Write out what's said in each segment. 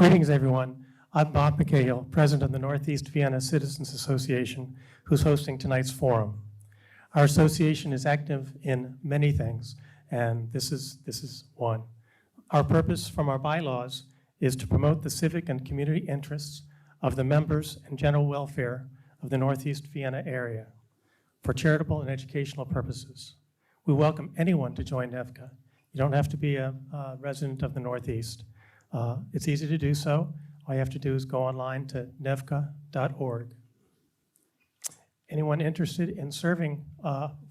Greetings, everyone. I'm Bob McCahill, President of the Northeast Vienna Citizens Association, who's hosting tonight's forum. Our association is active in many things, and this is one. Our purpose from our bylaws is to promote the civic and community interests of the members and general welfare of the Northeast Vienna area for charitable and educational purposes. We welcome anyone to join NEVCA. You don't have to be a resident of the Northeast. It's easy to do so. All you have to do is go online to nevca.org. Anyone interested in serving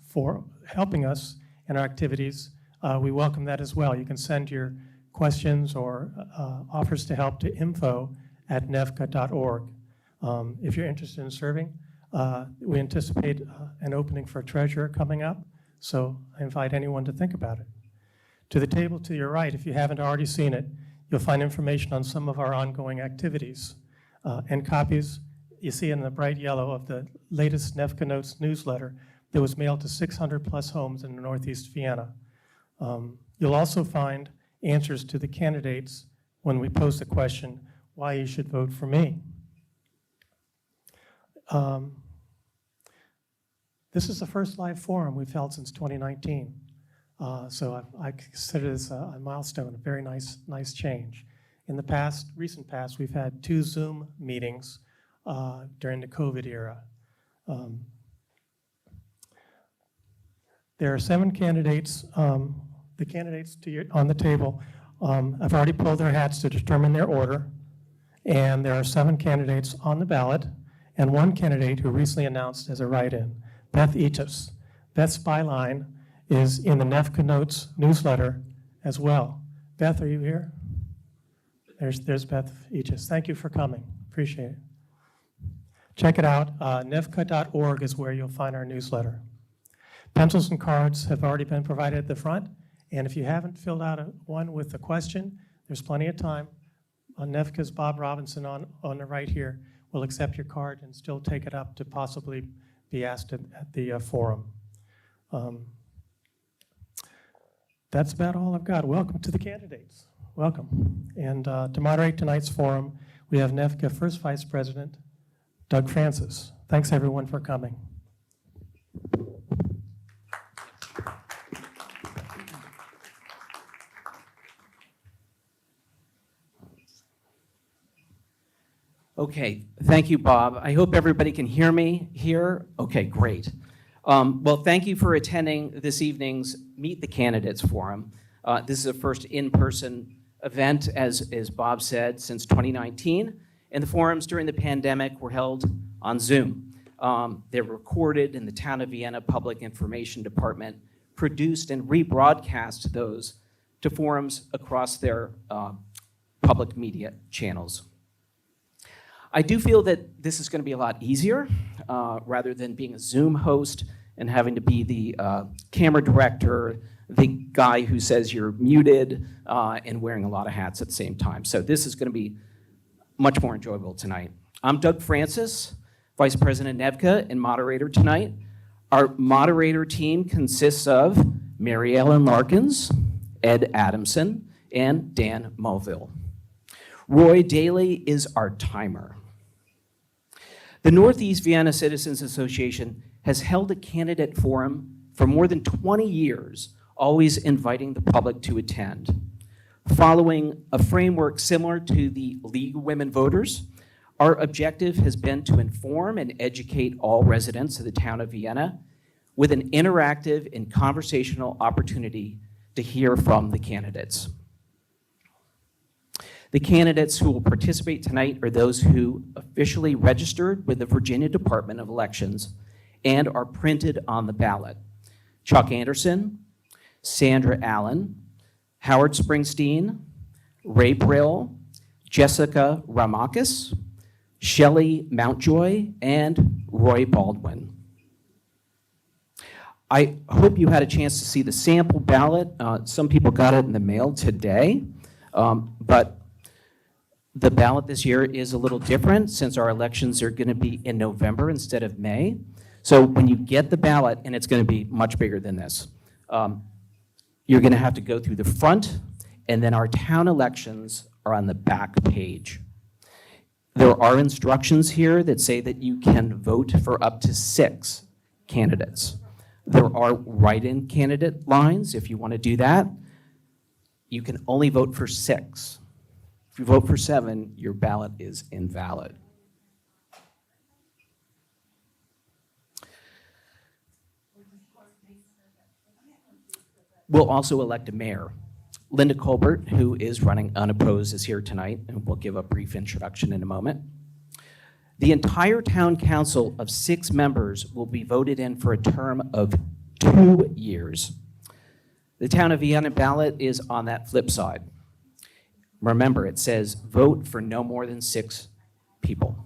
for helping us in our activities, we welcome that as well. You can send your questions or offers to help to info@nevca.org. If you're interested in serving, we anticipate an opening for a treasurer coming up, so I invite anyone to think about it. To the table to your right, if you haven't already seen it, you'll find information on some of our ongoing activities and copies you see in the bright yellow of the latest NEVCA Notes newsletter that was mailed to 600 plus homes in Northeast Vienna. You'll also find answers to the candidates when we pose the question, why you should vote for me. This is the first live forum we've held since 2019. So I consider this a milestone, a very nice change. In the recent past, we've had 2 Zoom meetings during the COVID era. There are 7 candidates. The candidates on the table have already pulled their hats to determine their order, and there are 7 candidates on the ballot, and 1 candidate who recently announced as a write-in, Beth Eatus. Beth's byline is in the NEVCA Notes newsletter as well. Beth, are you here? There's Beth Eatus. Thank you for coming. Appreciate it. Check it out. nevca.org is where you'll find our newsletter. Pencils and cards have already been provided at the front, and if you haven't filled out one with a question, there's plenty of time. NEVCA's Bob Robinson on the right here will accept your card and still take it up to possibly be asked at the forum. That's about all I've got. Welcome to the candidates. Welcome. And to moderate tonight's forum, we have NEVCA First Vice President, Doug Francis. Thanks, everyone, for coming. Okay, thank you, Bob. I hope everybody can hear me here. Okay, great. Well, thank you for attending this evening's Meet the Candidates Forum. This is the first in-person event, as Bob said, since 2019, and the forums during the pandemic were held on Zoom. They were recorded, and the Town of Vienna Public Information Department produced and rebroadcast those to forums across their public media channels. I do feel that this is going to be a lot easier rather than being a Zoom host and having to be the camera director, the guy who says you're muted, and wearing a lot of hats at the same time. So this is going to be much more enjoyable tonight. I'm Doug Francis, Vice President NEVCA and moderator tonight. Our moderator team consists of Mary Ellen Larkins, Ed Adamson, and Dan Mulville. Roy Daly is our timer. The Northeast Vienna Citizens Association has held a candidate forum for more than 20 years, always inviting the public to attend. Following a framework similar to the League of Women Voters, our objective has been to inform and educate all residents of the town of Vienna with an interactive and conversational opportunity to hear from the candidates. The candidates who will participate tonight are those who officially registered with the Virginia Department of Elections and are printed on the ballot. Chuck Anderson, Sandra Allen, Howard Springsteen, Ray Brill, Jessica Ramakis, Shelley Mountjoy, and Roy Baldwin. I hope you had a chance to see the sample ballot. Some people got it in the mail today, but the ballot this year is a little different since our elections are going to be in November instead of May. So when you get the ballot, and it's going to be much bigger than this, you're going to have to go through the front, and then our town elections are on the back page. There are instructions here that say that you can vote for up to 6 candidates. There are write-in candidate lines if you want to do that. You can only vote for 6. If you vote for 7, your ballot is invalid. We'll also elect a mayor. Linda Colbert, who is running unopposed, is here tonight, and we'll give a brief introduction in a moment. The entire town council of 6 members will be voted in for a term of 2 years. The town of Vienna ballot is on that flip side. Remember, it says vote for no more than 6 people.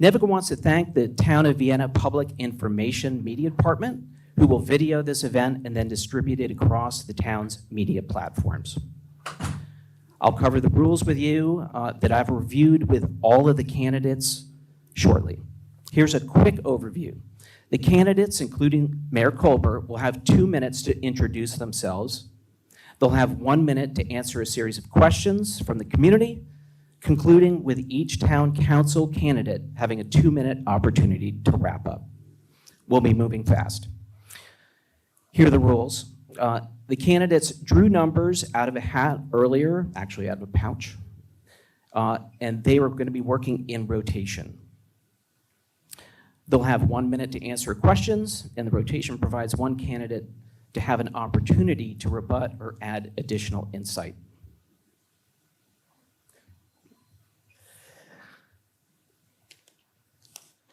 NEVCA wants to thank the town of Vienna Public Information Media Department, who will video this event and then distribute it across the town's media platforms. I'll cover the rules with you that I've reviewed with all of the candidates shortly. Here's a quick overview. The candidates, including Mayor Colbert, will have 2 minutes to introduce themselves. They'll have 1 minute to answer a series of questions from the community, concluding with each town council candidate having a 2-minute opportunity to wrap up. We'll be moving fast. Here are the rules. The candidates drew numbers out of a hat earlier, actually out of a pouch, and they were going to be working in rotation. They'll have 1 minute to answer questions, and the rotation provides one candidate to have an opportunity to rebut or add additional insight.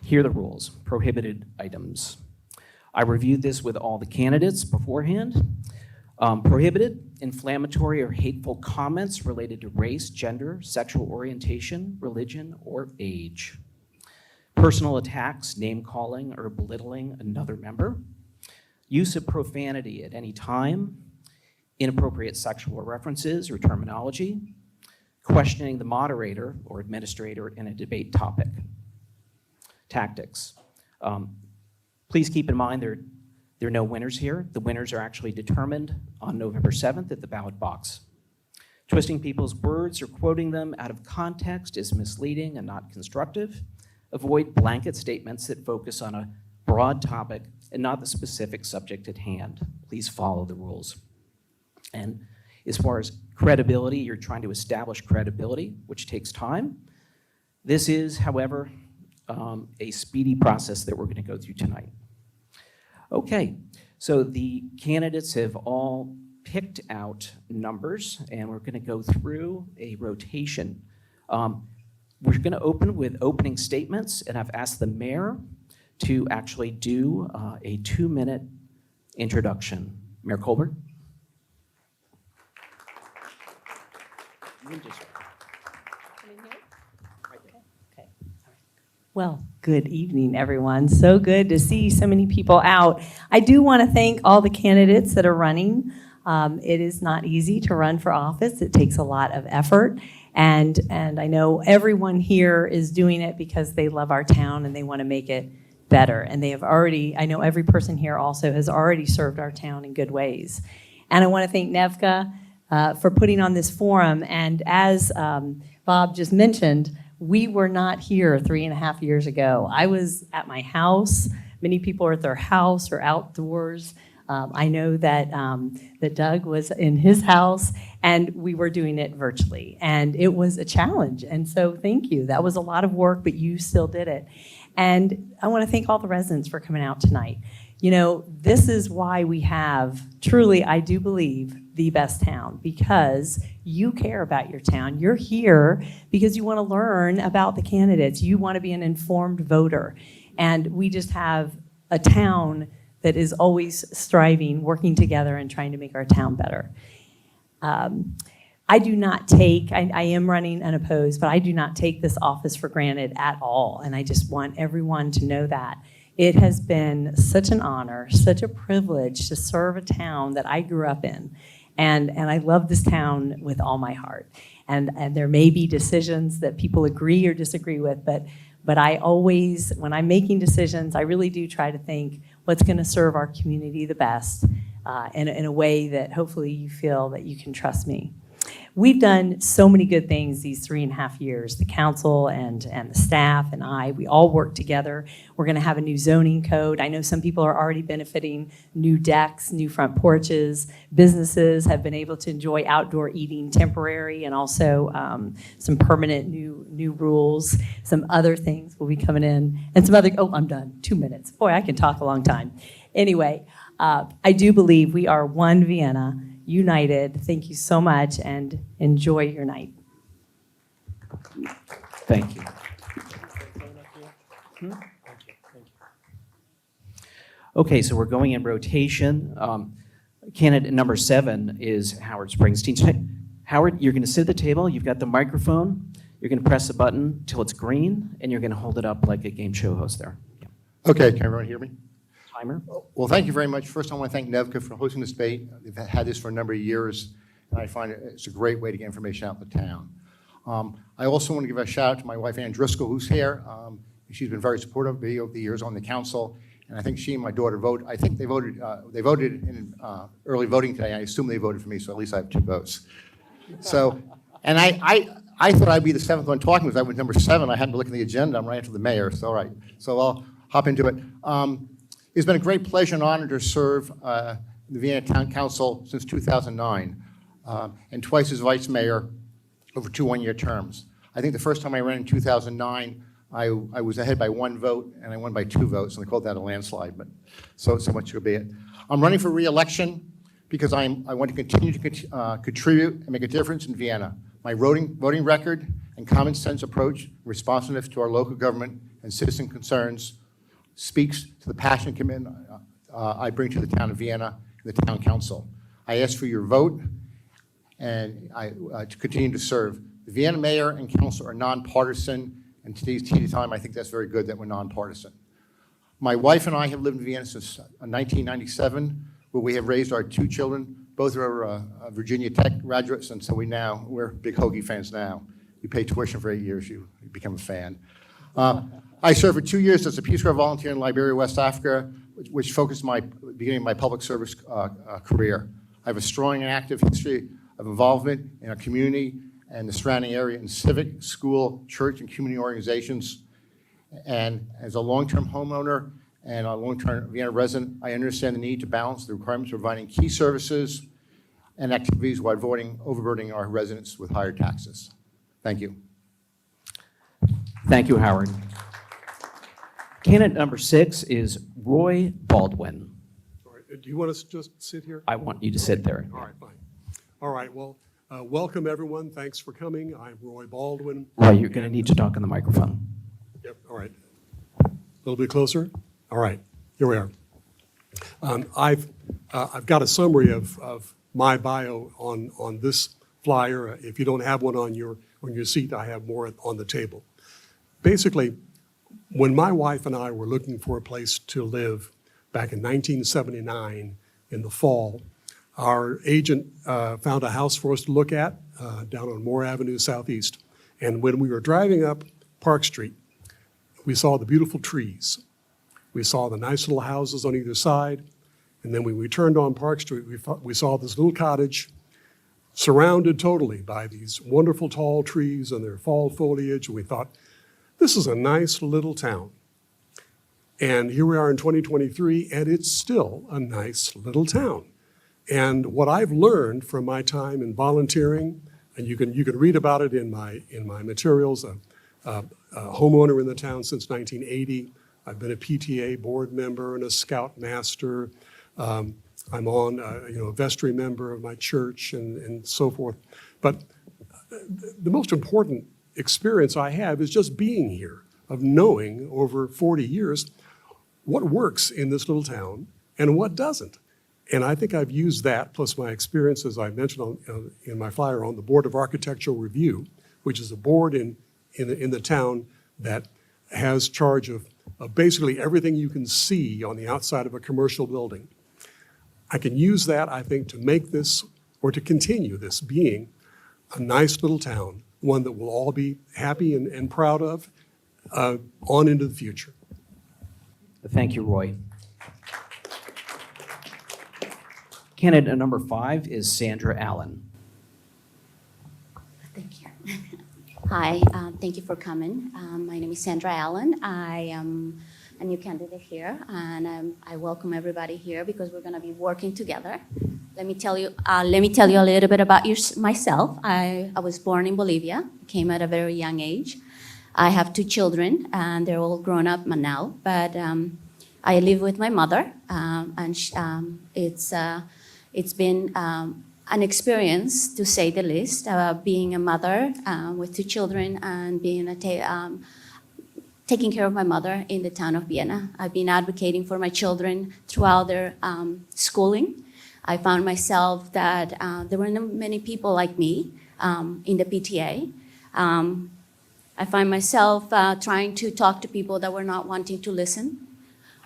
Here are the rules. Prohibited items. I reviewed this with all the candidates beforehand. Prohibited, inflammatory or hateful comments related to race, gender, sexual orientation, religion, or age. Personal attacks, name-calling, or belittling another member. Use of profanity at any time. Inappropriate sexual references or terminology. Questioning the moderator or administrator in a debate topic. Tactics. Please keep in mind there are no winners here. The winners are actually determined on November 7th at the ballot box. Twisting people's words or quoting them out of context is misleading and not constructive. Avoid blanket statements that focus on a broad topic and not the specific subject at hand. Please follow the rules. And as far as credibility, you're trying to establish credibility, which takes time. This is, however, a speedy process that we're going to go through tonight. Okay, so the candidates have all picked out numbers, and we're going to go through a rotation. We're going to open with opening statements, and I've asked the mayor to actually do a 2-minute introduction. Mayor Colbert? Well, good evening, everyone. So good to see so many people out. I do want to thank all the candidates that are running. It is not easy to run for office. It takes a lot of effort. And I know everyone here is doing it because they love our town and they want to make it better. And they have already, I know every person here also has already served our town in good ways. And I want to thank NEVCA for putting on this forum. And as Bob just mentioned, we were not here 3.5 years ago. I was at my house. Many people are at their house or outdoors. I know that Doug was in his house, and we were doing it virtually. And it was a challenge. And so thank you. That was a lot of work, but you still did it. And I want to thank all the residents for coming out tonight. You know, this is why we have, truly, I do believe, the best town, because you care about your town. You're here because you want to learn about the candidates. You want to be an informed voter. And we just have a town that is always striving, working together, and trying to make our town better. I do not take, I am running unopposed, but I do not take this office for granted at all. And I just want everyone to know that. It has been such an honor, such a privilege to serve a town that I grew up in. And I love this town with all my heart. And there may be decisions that people agree or disagree with, but I always, when I'm making decisions, I really do try to think what's going to serve our community the best in a way that hopefully you feel that you can trust me. We've done so many good things these 3.5 years. The council and the staff and we all work together. We're going to have a new zoning code. I know some people are already benefiting, new decks, new front porches. Businesses have been able to enjoy outdoor eating temporary, and also some permanent new rules. Some other things will be coming in, and some other, I'm done, 2 minutes. Boy, I can talk a long time. Anyway, I do believe we are one Vienna, united. Thank you so much, and enjoy your night. Thank you. Okay, so we're going in rotation. Candidate number 7 is Howard Springsteen. Howard, you're going to sit at the table. You've got the microphone. You're going to press the button till it's green, and you're going to hold it up like a game show host there. Yeah. Okay, can everyone hear me? Timer. Well, thank you very much. First, I want to thank NEVCA for hosting this debate. They've had this for a number of years, and I find it's a great way to get information out in the town. I also want to give a shout out to my wife, Ann Driscoll, who's here. She's been very supportive of me over the years on the council, and I think she and my daughter vote. I think they voted in early voting today. I assume they voted for me, so at least I have 2 votes. So, and I thought I'd be the 7th one talking because I was number 7. I had to look at the agenda. I'm right after the mayor, so all right. So I'll hop into it. It's been a great pleasure and honor to serve the Vienna Town Council since 2009, and twice as vice mayor over 2 one-year terms. I think the first time I ran in 2009, I was ahead by 1 vote, and I won by 2 votes, and they called that a landslide, but so much could be it. I'm running for re-election because I want to continue to contribute and make a difference in Vienna. My voting record and common sense approach, responsiveness to our local government and citizen concerns speaks to the passion and commitment I bring to the town of Vienna and the town council. I ask for your vote and to continue to serve. The Vienna mayor and council are nonpartisan, and today's time, I think that's very good that we're nonpartisan. My wife and I have lived in Vienna since 1997, where we have raised our 2 children. Both are Virginia Tech graduates, and so we're big Hokie fans now. You pay tuition for 8 years, you become a fan. I served for 2 years as a Peace Corps volunteer in Liberia, West Africa, which focused my beginning of my public service career. I have a strong and active history of involvement in our community and the surrounding area in civic, school, church, and community organizations. And as a long-term homeowner and a long-term Vienna resident, I understand the need to balance the requirements of providing key services and activities while overburdening our residents with higher taxes. Thank you. Thank you, Howard. Candidate number 6 is Roy Baldwin. All right. Do you want us to just sit here? I want you to sit there. All right, fine. All right, well, welcome everyone. Thanks for coming. I'm Roy Baldwin. Roy, you're going to need to talk on the microphone. Yep, all right. A little bit closer? All right, here we are. I've got a summary of my bio on this flyer. If you don't have one on your seat, I have more on the table. Basically, when my wife and I were looking for a place to live back in 1979 in the fall, our agent found a house for us to look at down on Moore Avenue Southeast. And when we were driving up Park Street, we saw the beautiful trees. We saw the nice little houses on either side. And then when we turned on Park Street, we saw this little cottage surrounded totally by these wonderful tall trees and their fall foliage. And we thought, this is a nice little town. And here we are in 2023, and it's still a nice little town. And what I've learned from my time in volunteering, and you can read about it in my materials, a homeowner in the town since 1980. I've been a PTA board member and a scout master. I'm on a vestry member of my church and so forth. But the most important experience I have is just being here, of knowing over 40 years what works in this little town and what doesn't. And I think I've used that, plus my experience, as I mentioned in my flyer, on the Board of Architectural Review, which is a board in the town that has charge of basically everything you can see on the outside of a commercial building. I can use that, I think, to make this, or to continue this being a nice little town, one that we'll all be happy and proud of on into the future. Thank you, Roy. Candidate number 5 is Sandra Allen. Hi, thank you for coming. My name is Sandra Allen. I am a new candidate here, and I welcome everybody here because we're going to be working together. Let me tell you a little bit about myself. I was born in Bolivia, came at a very young age. I have 2 children, and they're all grown up now. But I live with my mother, and it's been an experience, to say the least, being a mother with 2 children and being taking care of my mother in the town of Vienna. I've been advocating for my children throughout their schooling. I found myself that there were not many people like me in the PTA. I find myself trying to talk to people that were not wanting to listen.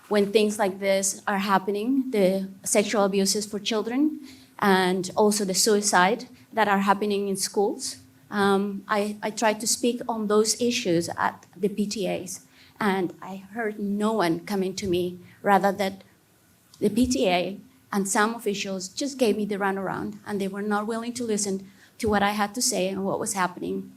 When things like this are happening, the sexual abuses for children, and also the suicide that are happening in schools. I tried to speak on those issues at the PTAs, and I heard no one coming to me, rather that the PTA and some officials just gave me the runaround, and they were not willing to listen to what I had to say and what was happening.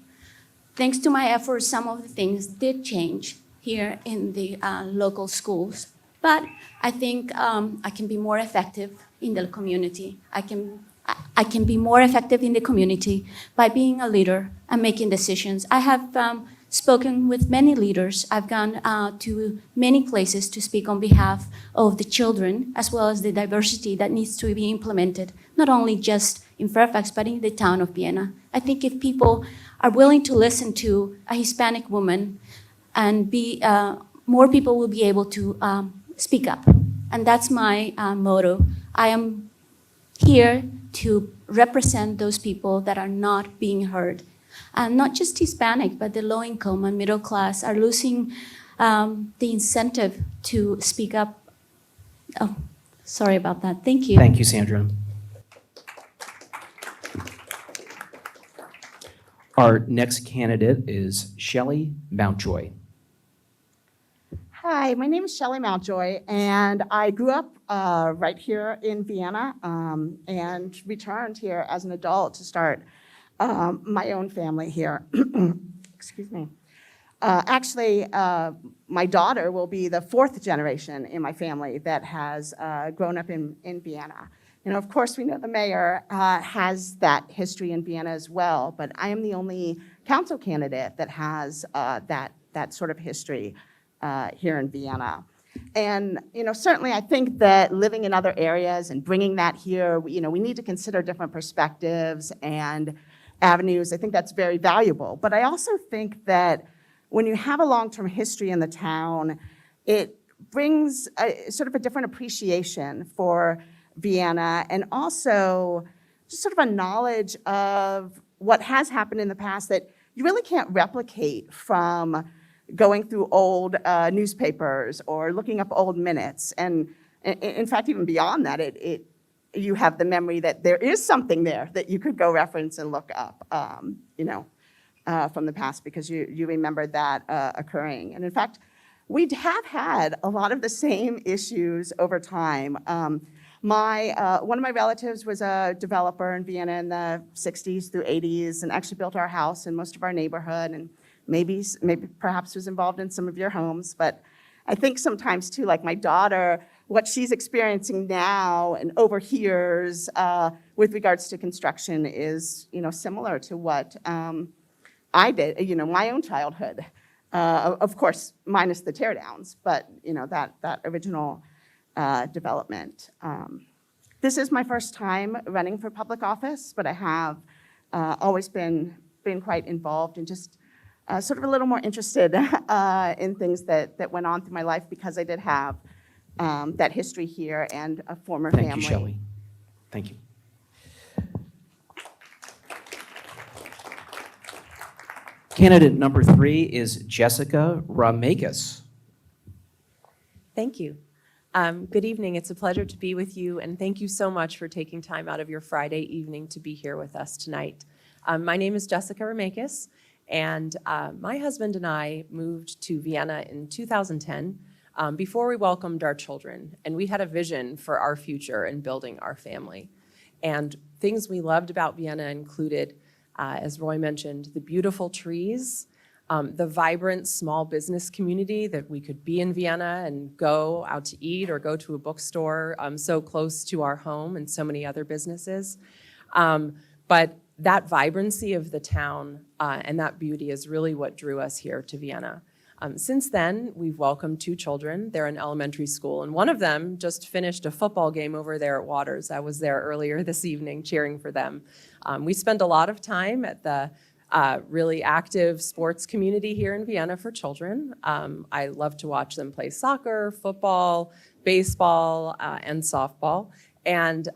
Thanks to my efforts, some of the things did change here in the local schools, but I think I can be more effective in the community. I can be more effective in the community by being a leader and making decisions. I have spoken with many leaders. I've gone to many places to speak on behalf of the children, as well as the diversity that needs to be implemented, not only just in Fairfax, but in the town of Vienna. I think if people are willing to listen to a Hispanic woman, and more people will be able to speak up. And that's my motto. I am here to represent those people that are not being heard. And not just Hispanic, but the low income and middle class are losing the incentive to speak up. Oh, sorry about that. Thank you. Thank you, Sandra. Our next candidate is Shelley Mountjoy. Hi, my name is Shelley Mountjoy, and I grew up right here in Vienna and returned here as an adult to start my own family here. Excuse me. Actually, my daughter will be the 4th generation in my family that has grown up in Vienna. You know, of course, we know the mayor has that history in Vienna as well, but I am the only council candidate that has that sort of history here in Vienna. And, you know, certainly I think that living in other areas and bringing that here, you know, we need to consider different perspectives and avenues. I think that's very valuable. But I also think that when you have a long-term history in the town, it brings sort of a different appreciation for Vienna, and also just sort of a knowledge of what has happened in the past that you really can't replicate from going through old newspapers or looking up old minutes. And in fact, even beyond that, you have the memory that there is something there that you could go reference and look up, you know, from the past, because you remember that occurring. And in fact, we have had a lot of the same issues over time. One of my relatives was a developer in Vienna in the 60s through 80s and actually built our house and most of our neighborhood, and maybe perhaps was involved in some of your homes. But I think sometimes too, like my daughter, what she's experiencing now and overhears with regards to construction is, you know, similar to what I did, you know, my own childhood. Of course, minus the teardowns, but, you know, that original development. This is my first time running for public office, but I have always been quite involved and just sort of a little more interested in things that went on through my life, because I did have that history here and a former family. Thank you, Shelley. Thank you. Candidate number 3 is Jessica Ramakis. Thank you. Good evening. It's a pleasure to be with you, and thank you so much for taking time out of your Friday evening to be here with us tonight. My name is Jessica Ramakis, and my husband and I moved to Vienna in 2010 before we welcomed our children, and we had a vision for our future and building our family. And things we loved about Vienna included As Roy mentioned, the beautiful trees, the vibrant small business community that we could be in Vienna and go out to eat or go to a bookstore so close to our home and so many other businesses. But that vibrancy of the town and that beauty is really what drew us here to Vienna. Since then, we've welcomed 2 children. They're in elementary school, and one of them just finished a football game over there at Waters. I was there earlier this evening cheering for them. We spend a lot of time at the really active sports community here in Vienna for children. I love to watch them play soccer, football, baseball, and softball. And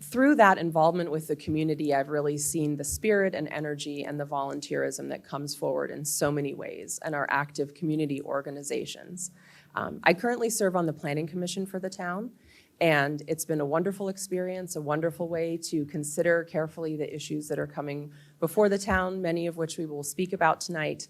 through that involvement with the community, I've really seen the spirit and energy and the volunteerism that comes forward in so many ways and our active community organizations. I currently serve on the Planning Commission for the town, and it's been a wonderful experience, a wonderful way to consider carefully the issues that are coming before the town, many of which we will speak about tonight.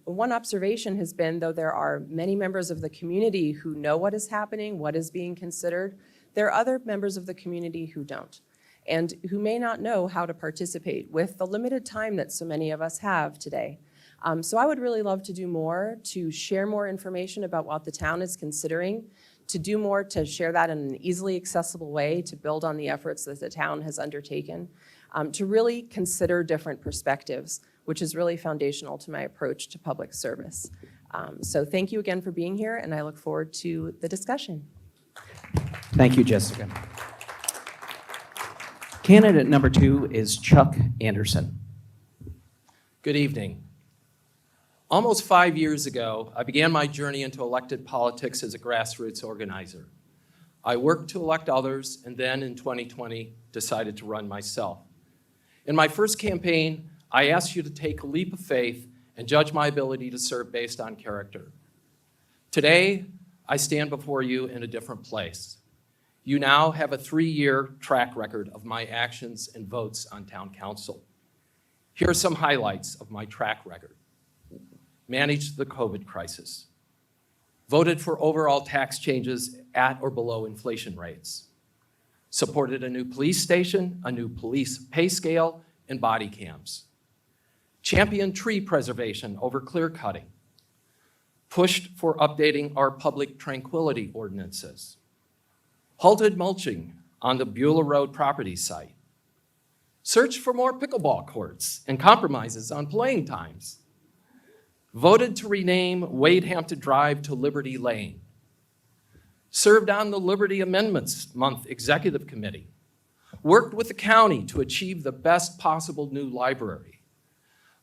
One observation has been, though there are many members of the community who know what is happening, what is being considered, there are other members of the community who don't, and who may not know how to participate with the limited time that so many of us have today. So I would really love to do more, to share more information about what the town is considering, to do more to share that in an easily accessible way, to build on the efforts that the town has undertaken, to really consider different perspectives, which is really foundational to my approach to public service. So thank you again for being here, and I look forward to the discussion. Thank you, Jessica. Candidate number 2 is Chuck Anderson. Good evening. Almost 5 years ago, I began my journey into elected politics as a grassroots organizer. I worked to elect others, and then in 2020, decided to run myself. In my first campaign, I asked you to take a leap of faith and judge my ability to serve based on character. Today, I stand before you in a different place. You now have a 3-year track record of my actions and votes on town council. Here are some highlights of my track record. Managed the COVID crisis. Voted for overall tax changes at or below inflation rates. Supported a new police station, a new police pay scale, and body cams. Championed tree preservation over clear cutting. Pushed for updating our public tranquility ordinances. Halted mulching on the Beulah Road property site. Searched for more pickleball courts and compromises on playing times. Voted to rename Wade Hampton Drive to Liberty Lane. Served on the Liberty Amendments Month Executive Committee. Worked with the county to achieve the best possible new library.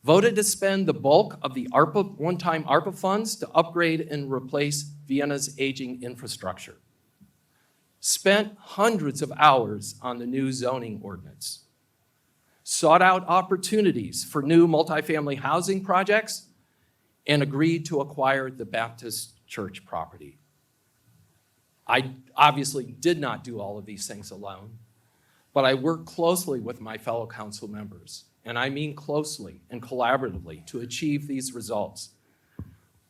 Voted to spend the bulk of the one-time ARPA funds to upgrade and replace Vienna's aging infrastructure. Spent hundreds of hours on the new zoning ordinance. Sought out opportunities for new multifamily housing projects and agreed to acquire the Baptist church property. I obviously did not do all of these things alone, but I worked closely with my fellow council members, and I mean closely and collaboratively, to achieve these results.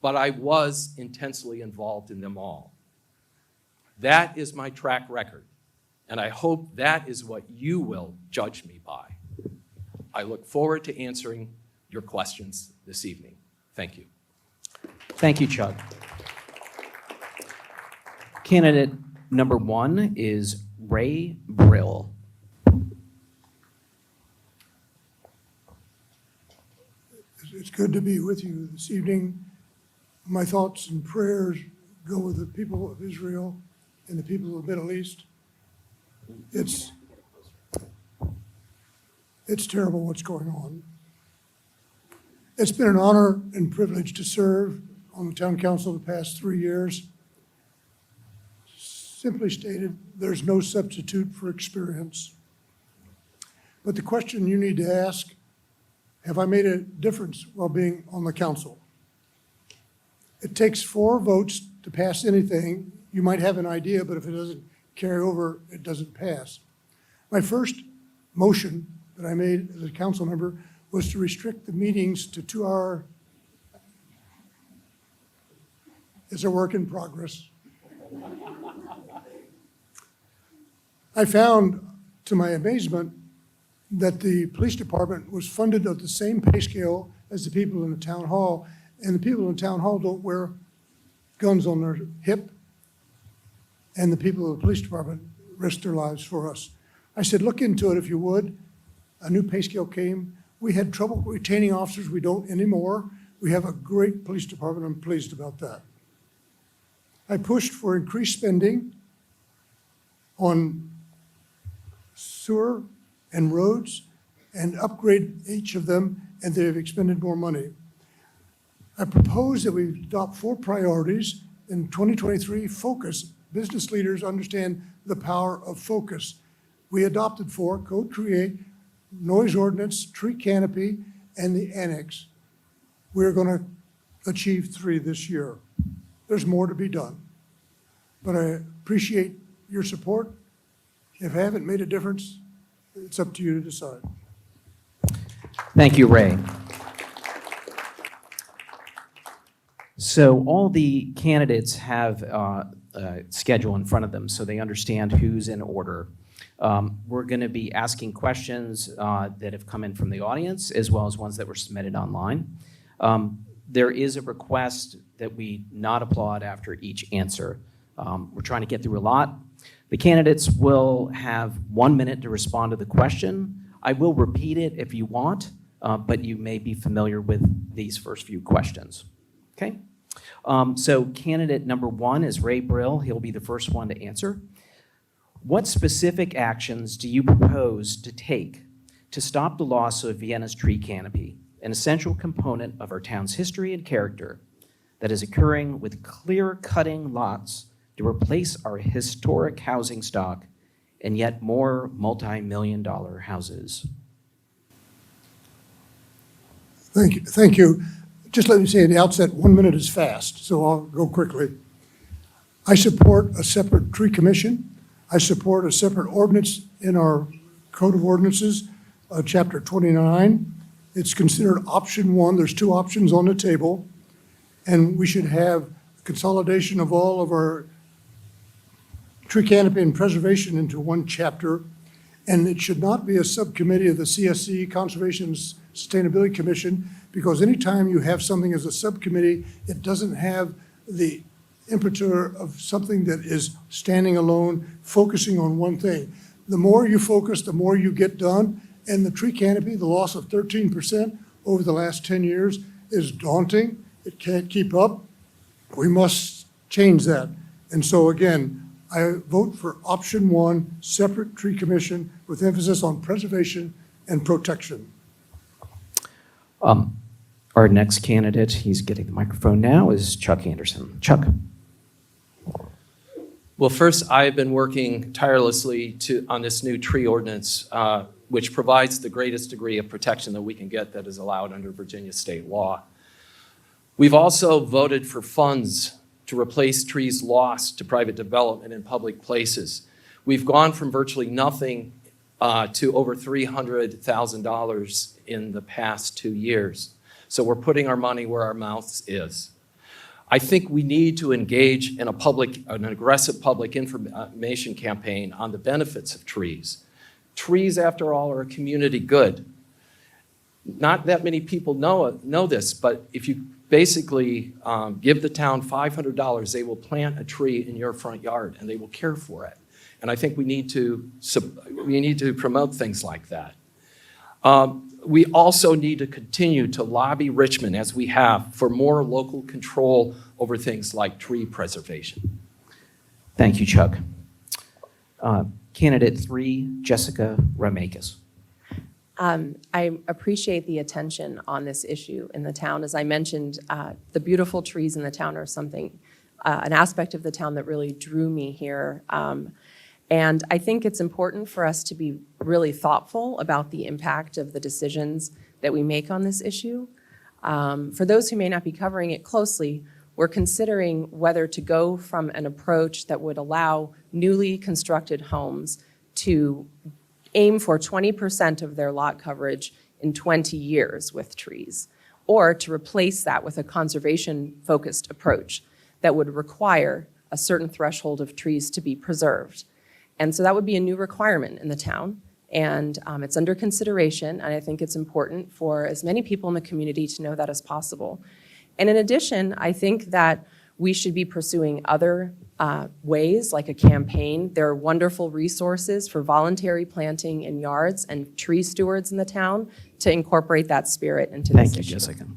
But I was intensely involved in them all. That is my track record, and I hope that is what you will judge me by. I look forward to answering your questions this evening. Thank you. Thank you, Chuck. Candidate number 1 is Ray Brill. It's good to be with you this evening. My thoughts and prayers go with the people of Israel and the people of the Middle East. It's terrible what's going on. It's been an honor and privilege to serve on the town council the past 3 years. Simply stated, there's no substitute for experience. But the question you need to ask, have I made a difference while being on the council? It takes 4 votes to pass anything. You might have an idea, but if it doesn't carry over, it doesn't pass. My first motion that I made as a council member was to restrict the meetings to 2-hour. It's a work in progress. I found, to my amazement, that the police department was funded at the same pay scale as the people in the town hall, and the people in the town hall don't wear guns on their hip, and the people of the police department risk their lives for us. I said, look into it if you would. A new pay scale came. We had trouble retaining officers. We don't anymore. We have a great police department. I'm pleased about that. I pushed for increased spending on sewer and roads and upgrade each of them, and they have expended more money. I propose that we adopt 4 priorities in 2023. Focus. Business leaders understand the power of focus. We adopted 4: code create, noise ordinance, tree canopy, and the annex. We're going to achieve 3 this year. There's more to be done. But I appreciate your support. If I haven't made a difference, it's up to you to decide. Thank you, Ray. So all the candidates have a schedule in front of them so they understand who's in order. We're going to be asking questions that have come in from the audience as well as ones that were submitted online. There is a request that we not applaud after each answer. We're trying to get through a lot. The candidates will have 1 minute to respond to the question. I will repeat it if you want, but you may be familiar with these first few questions. Okay? So candidate number 1 is Ray Brill. He'll be the first one to answer. What specific actions do you propose to take to stop the loss of Vienna's tree canopy, an essential component of our town's history and character that is occurring with clear-cutting lots to replace our historic housing stock and yet more multi-million-dollar houses? Thank you. Just let me say at the outset, 1 minute is fast, so I'll go quickly. I support a separate tree commission. I support a separate ordinance in our Code of Ordinances, Chapter 29. It's considered option 1. There's 2 options on the table, and we should have consolidation of all of our tree canopy and preservation into 1 chapter, and it should not be a subcommittee of the CSC, Conservation and Sustainability Commission, because anytime you have something as a subcommittee, it doesn't have the impetus of something that is standing alone, focusing on one thing. The more you focus, the more you get done, and the tree canopy, the loss of 13% over the last 10 years is daunting. It can't keep up. We must change that. And so again, I vote for option 1, separate tree commission with emphasis on preservation and protection. Our next candidate, he's getting the microphone now, is Chuck Anderson. Chuck. Well, first, I've been working tirelessly on this new tree ordinance, which provides the greatest degree of protection that we can get that is allowed under Virginia state law. We've also voted for funds to replace trees lost to private development in public places. We've gone from virtually nothing to over $300,000 in the past 2 years. So we're putting our money where our mouth is. I think we need to engage in an aggressive public information campaign on the benefits of trees. Trees, after all, are a community good. Not that many people know this, but if you basically give the town $500, they will plant a tree in your front yard and they will care for it. And I think we need to promote things like that. We also need to continue to lobby Richmond, as we have, for more local control over things like tree preservation. Thank you, Chuck. Candidate 3, Jessica Ramakis. I appreciate the attention on this issue in the town. As I mentioned, the beautiful trees in the town are something, an aspect of the town that really drew me here. And I think it's important for us to be really thoughtful about the impact of the decisions that we make on this issue. For those who may not be covering it closely, we're considering whether to go from an approach that would allow newly constructed homes to aim for 20% of their lot coverage in 20 years with trees, or to replace that with a conservation-focused approach that would require a certain threshold of trees to be preserved. And so that would be a new requirement in the town, And it's under consideration, and I think it's important for as many people in the community to know that as possible. And in addition, I think that we should be pursuing other ways, like a campaign. There are wonderful resources for voluntary planting in yards and tree stewards in the town to incorporate that spirit into this Thank you, issue. Jessica.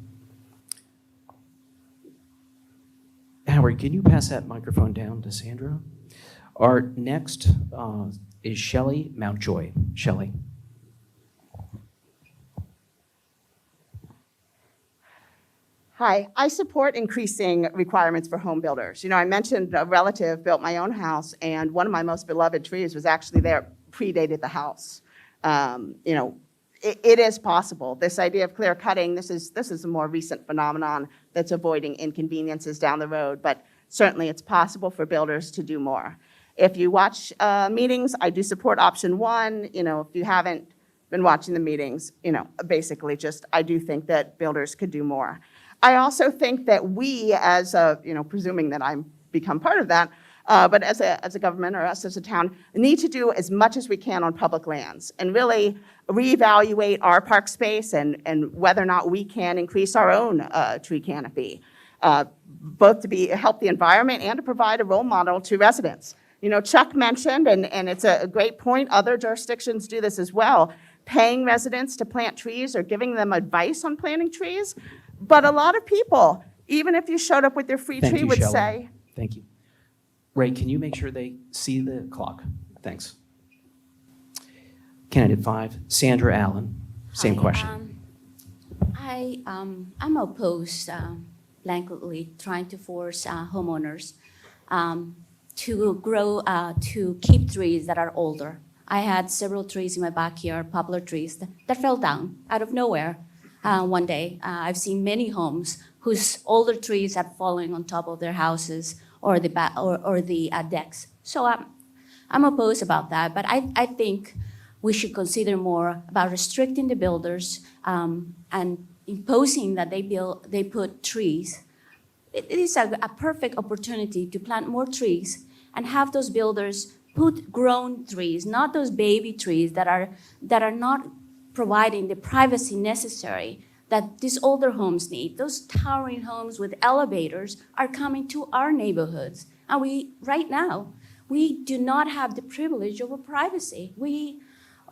Howard, can you pass that microphone down to Sandra? Our next is Shelley Mountjoy. Shelley. Hi, I support increasing requirements for home builders. You know, I mentioned a relative built my own house, and one of my most beloved trees was actually there, predated the house. You know, it is possible. This idea of clear cutting, this is a more recent phenomenon that's avoiding inconveniences down the road, but certainly it's possible for builders to do more. If you watch meetings, I do support option one. You know, if you haven't been watching the meetings, you know, basically just, I do think that builders could do more. I also think that we, as a, you know, presuming that I'm become part of that, but as a government or us as a town, need to do as much as we can on public lands and really reevaluate our park space and whether or not we can increase our own tree canopy, both to help the environment and to provide a role model to residents. You know, Chuck mentioned, and it's a great point, other jurisdictions do this as well, paying residents to plant trees or giving them advice on planting trees. But a lot of people, even if you showed up with your free Thank tree, you, would Shelley. say, Thank you. Ray, can you make sure they see the clock? Thanks. Candidate 5, Sandra Allen. Same Hi, question. I'm opposed blanketly trying to force homeowners to keep trees that are older. I had several trees in my backyard, poplar trees, that fell down out of nowhere one day. I've seen many homes whose older trees have fallen on top of their houses or the decks. So I'm opposed about that, but I think we should consider more about restricting the builders and imposing that they put trees. It is a perfect opportunity to plant more trees and have those builders put grown trees, not those baby trees that are not providing the privacy necessary that these older homes need. Those towering homes with elevators are coming to our neighborhoods. And right now, we do not have the privilege of privacy. We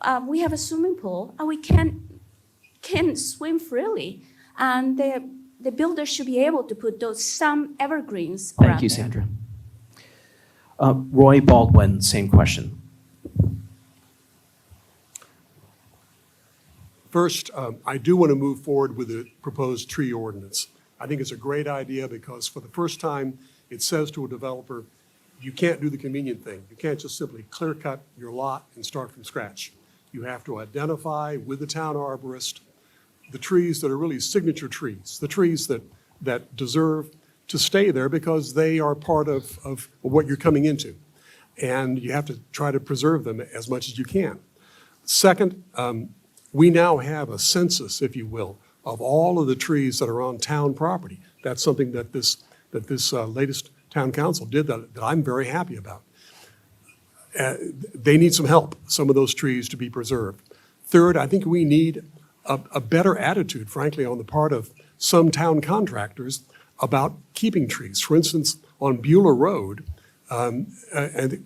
have a swimming pool and we can swim freely. And the builders should be able to put some evergreens around Thank you, there. Sandra. Roy Baldwin, same question. First, I do want to move forward with the proposed tree ordinance. I think it's a great idea because for the first time, it says to a developer, you can't do the convenient thing. You can't just simply clear cut your lot and start from scratch. You have to identify with the town arborist the trees that are really signature trees, the trees that deserve to stay there because they are part of what you're coming into. And you have to try to preserve them as much as you can. Second, we now have a census, if you will, of all of the trees that are on town property. That's something that this latest town council did that I'm very happy about. They need some help, some of those trees to be preserved. Third, I think we need a better attitude, frankly, on the part of some town contractors about keeping trees. For instance, on Beulah Road, and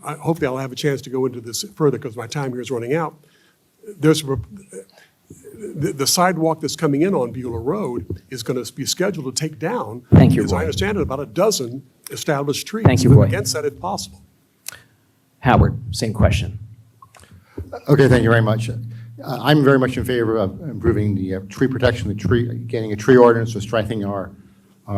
hopefully I'll have a chance to go into this further because my time here is running out. There's the sidewalk that's coming in on Beulah Road is going to be scheduled to take down, Thank you, as I Roy. understand it, about a dozen established trees. Thank you, Roy. Against that if possible. Howard, same question. Okay, thank you very much. I'm very much in favor of improving the tree protection, getting a tree ordinance or strengthening our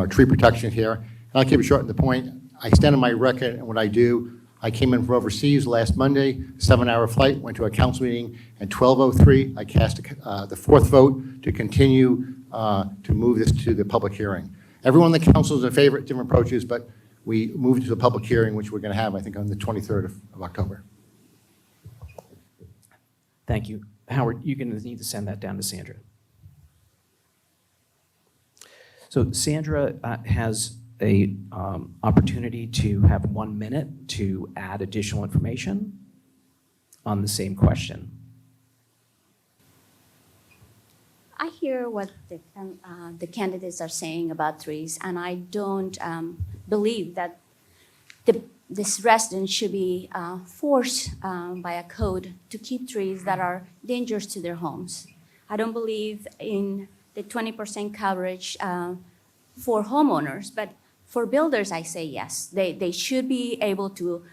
tree protection here. And I'll keep it short and to the point. I stand on my record and what I do. I came in from overseas last Monday, 7-hour flight, went to a council meeting at 12:03. I cast the fourth vote to continue to move this to the public hearing. Everyone in the council is in favor of different approaches, but we moved to the public hearing, which we're going to have, I think, on the 23rd of October. Thank you. Howard, you're going to need to send that down to Sandra. So Sandra has a opportunity to have 1 minute to add additional information on the same question. I hear what the candidates are saying about trees, and I don't believe that this resident should be forced by a code to keep trees that are dangerous to their homes. I don't believe in the 20% coverage for homeowners, but for builders, I say yes. They should be able to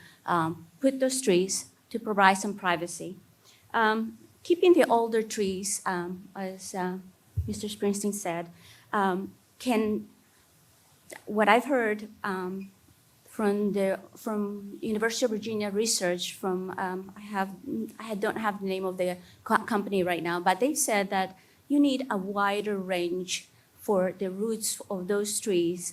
put those trees to provide some privacy. Keeping the older trees, as Mr. Springsteen said, what I've heard from University of Virginia research from, I don't have the name of the company right now, but they said that you need a wider range for the roots of those trees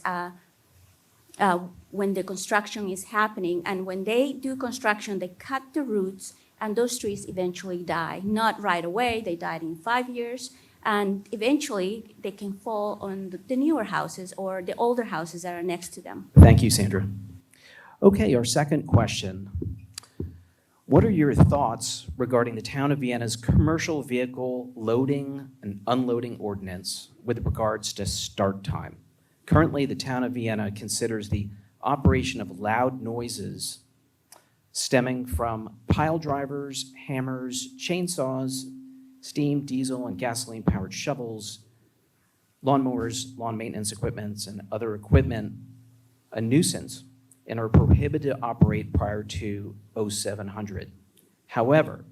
when the construction is happening. And when they do construction, they cut the roots and those trees eventually die. Not right away, they died in 5 years, and eventually they can fall on the newer houses or the older houses that are next to them. Thank you, Sandra. Okay, our second question. What are your thoughts regarding the town of Vienna's commercial vehicle loading and unloading ordinance with regards to start time? Currently, the town of Vienna considers the operation of loud noises stemming from pile drivers, hammers, chainsaws, steam, diesel, and gasoline-powered shovels, lawnmowers, lawn maintenance equipment, and other equipment a nuisance and are prohibited to operate prior to 0700. However,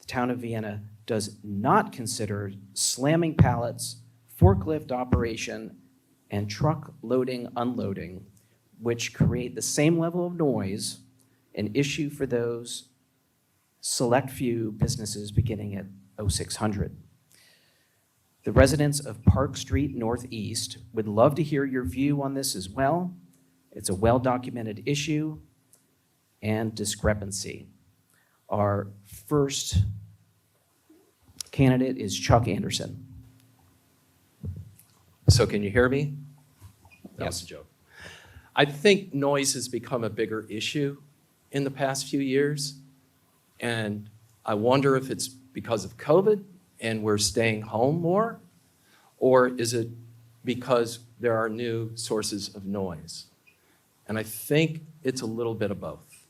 the town of Vienna does not consider slamming pallets, forklift operation, and truck loading, unloading, which create the same level of noise, an issue for those select few businesses beginning at 0600. The residents of Park Street Northeast would love to hear your view on this as well. It's a well-documented issue and discrepancy. Our first candidate is Chuck Anderson. So can you hear me? That was Yes. a joke. I think noise has become a bigger issue in the past few years. And I wonder if it's because of COVID and we're staying home more, or is it because there are new sources of noise? And I think it's a little bit of both.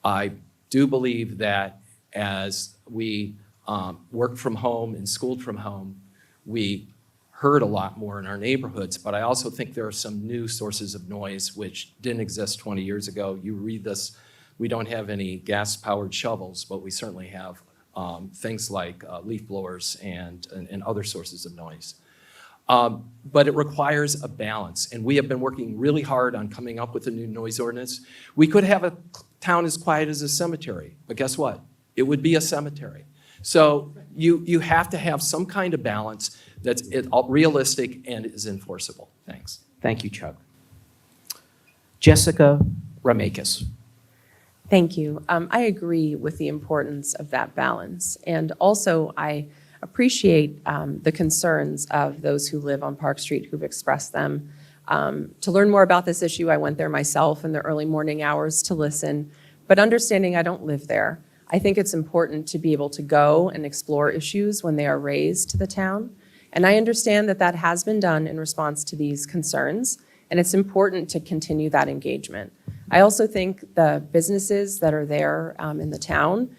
I do believe that as we worked from home and schooled from home, we heard a lot more in our neighborhoods, but I also think there are some new sources of noise which didn't exist 20 years ago. You read this, we don't have any gas-powered shovels, but we certainly have things like leaf blowers and other sources of noise. But it requires a balance, and we have been working really hard on coming up with a new noise ordinance. We could have a town as quiet as a cemetery, but guess what? It would be a cemetery. So you have to have some kind of balance that's realistic and is enforceable. Thanks. Thank you, Chuck. Jessica Ramakis. Thank you. I agree with the importance of that balance. And also, I appreciate the concerns of those who live on Park Street who've expressed them. To learn more about this issue, I went there myself in the early morning hours to listen. But understanding I don't live there, I think it's important to be able to go and explore issues when they are raised to the town. And I understand that that has been done in response to these concerns, and it's important to continue that engagement. I also think the businesses that are there in the town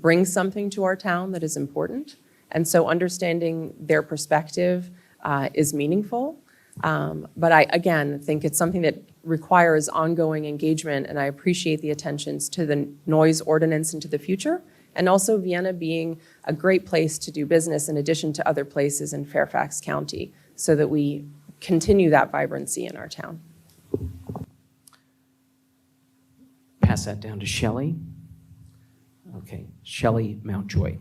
bring something to our town that is important. And so understanding their perspective is meaningful. But I, again, think it's something that requires ongoing engagement, and I appreciate the attentions to the noise ordinance into the future, and also Vienna being a great place to do business in addition to other places in Fairfax County, so that we continue that vibrancy in our town. Pass that down to Shelley. Okay, Shelley Mountjoy.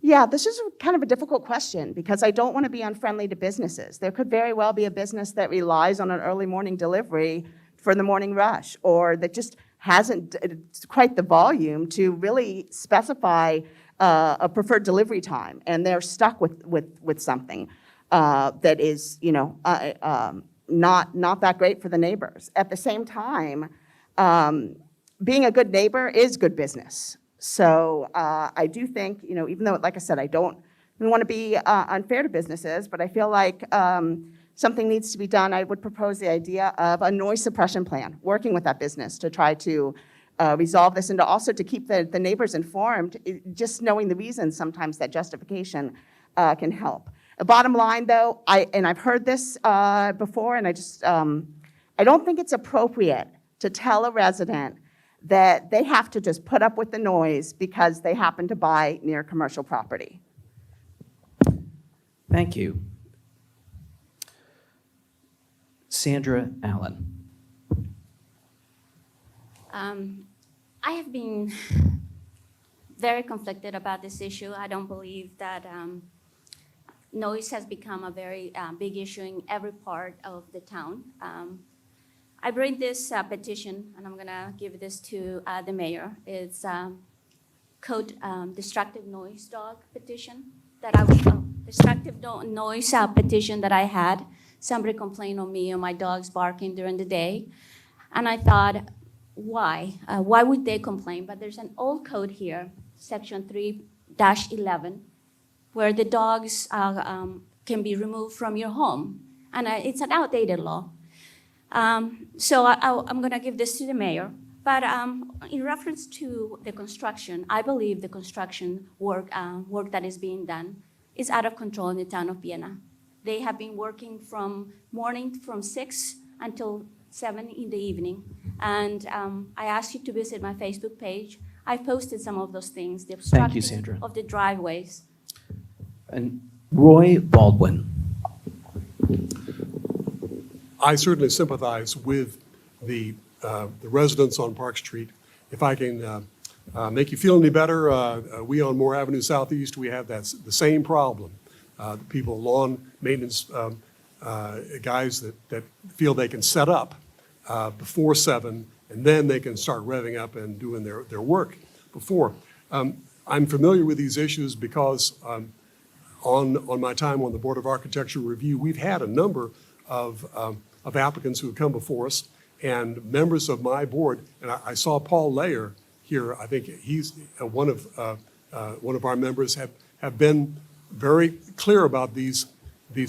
Yeah, this is kind of a difficult question because I don't want to be unfriendly to businesses. There could very well be a business that relies on an early morning delivery for the morning rush, or that just hasn't quite the volume to really specify a preferred delivery time, and they're stuck with something that is, not that great for the neighbors. At the same time, being a good neighbor is good business. So I do think, even though, like I said, I don't we want to be unfair to businesses, but I feel like something needs to be done. I would propose the idea of a noise suppression plan, working with that business to try to resolve this and to also to keep the neighbors informed. Just knowing the reasons, sometimes that justification can help. The bottom line, though, I've heard this before, and I don't think it's appropriate to tell a resident that they have to just put up with the noise because they happen to buy near commercial property. Thank you. Sandra Allen. I have been very conflicted about this issue. I don't believe that noise has become a very big issue in every part of the town. I bring this petition, and I'm gonna give this to the mayor. It's code destructive noise dog petition that noise petition that I had. Somebody complained on me and my dogs barking during the day, and I thought, why? Why would they complain? But there's an old code here, section 3-11, where the dogs can be removed from your home, and it's an outdated law. So I'm going to give this to the mayor. But in reference to the construction, I believe the construction work that is being done is out of control in the town of Vienna. They have been working from 6 until 7 in the evening. And I asked you to visit my Facebook page. I posted some of those things, the Thank you, obstruction Sandra. of the driveways. And Roy Baldwin. I certainly sympathize with the residents on Park Street. If I can make you feel any better, we on Moore Avenue Southeast, we have the same problem. The people, lawn maintenance guys that feel they can set up before 7, and then they can start revving up and doing their work before. I'm familiar with these issues because on my time on the Board of Architecture Review, we've had a number of applicants who have come before us, and members of my board, and I saw Paul Layer here. I think he's one of our members have been very clear about these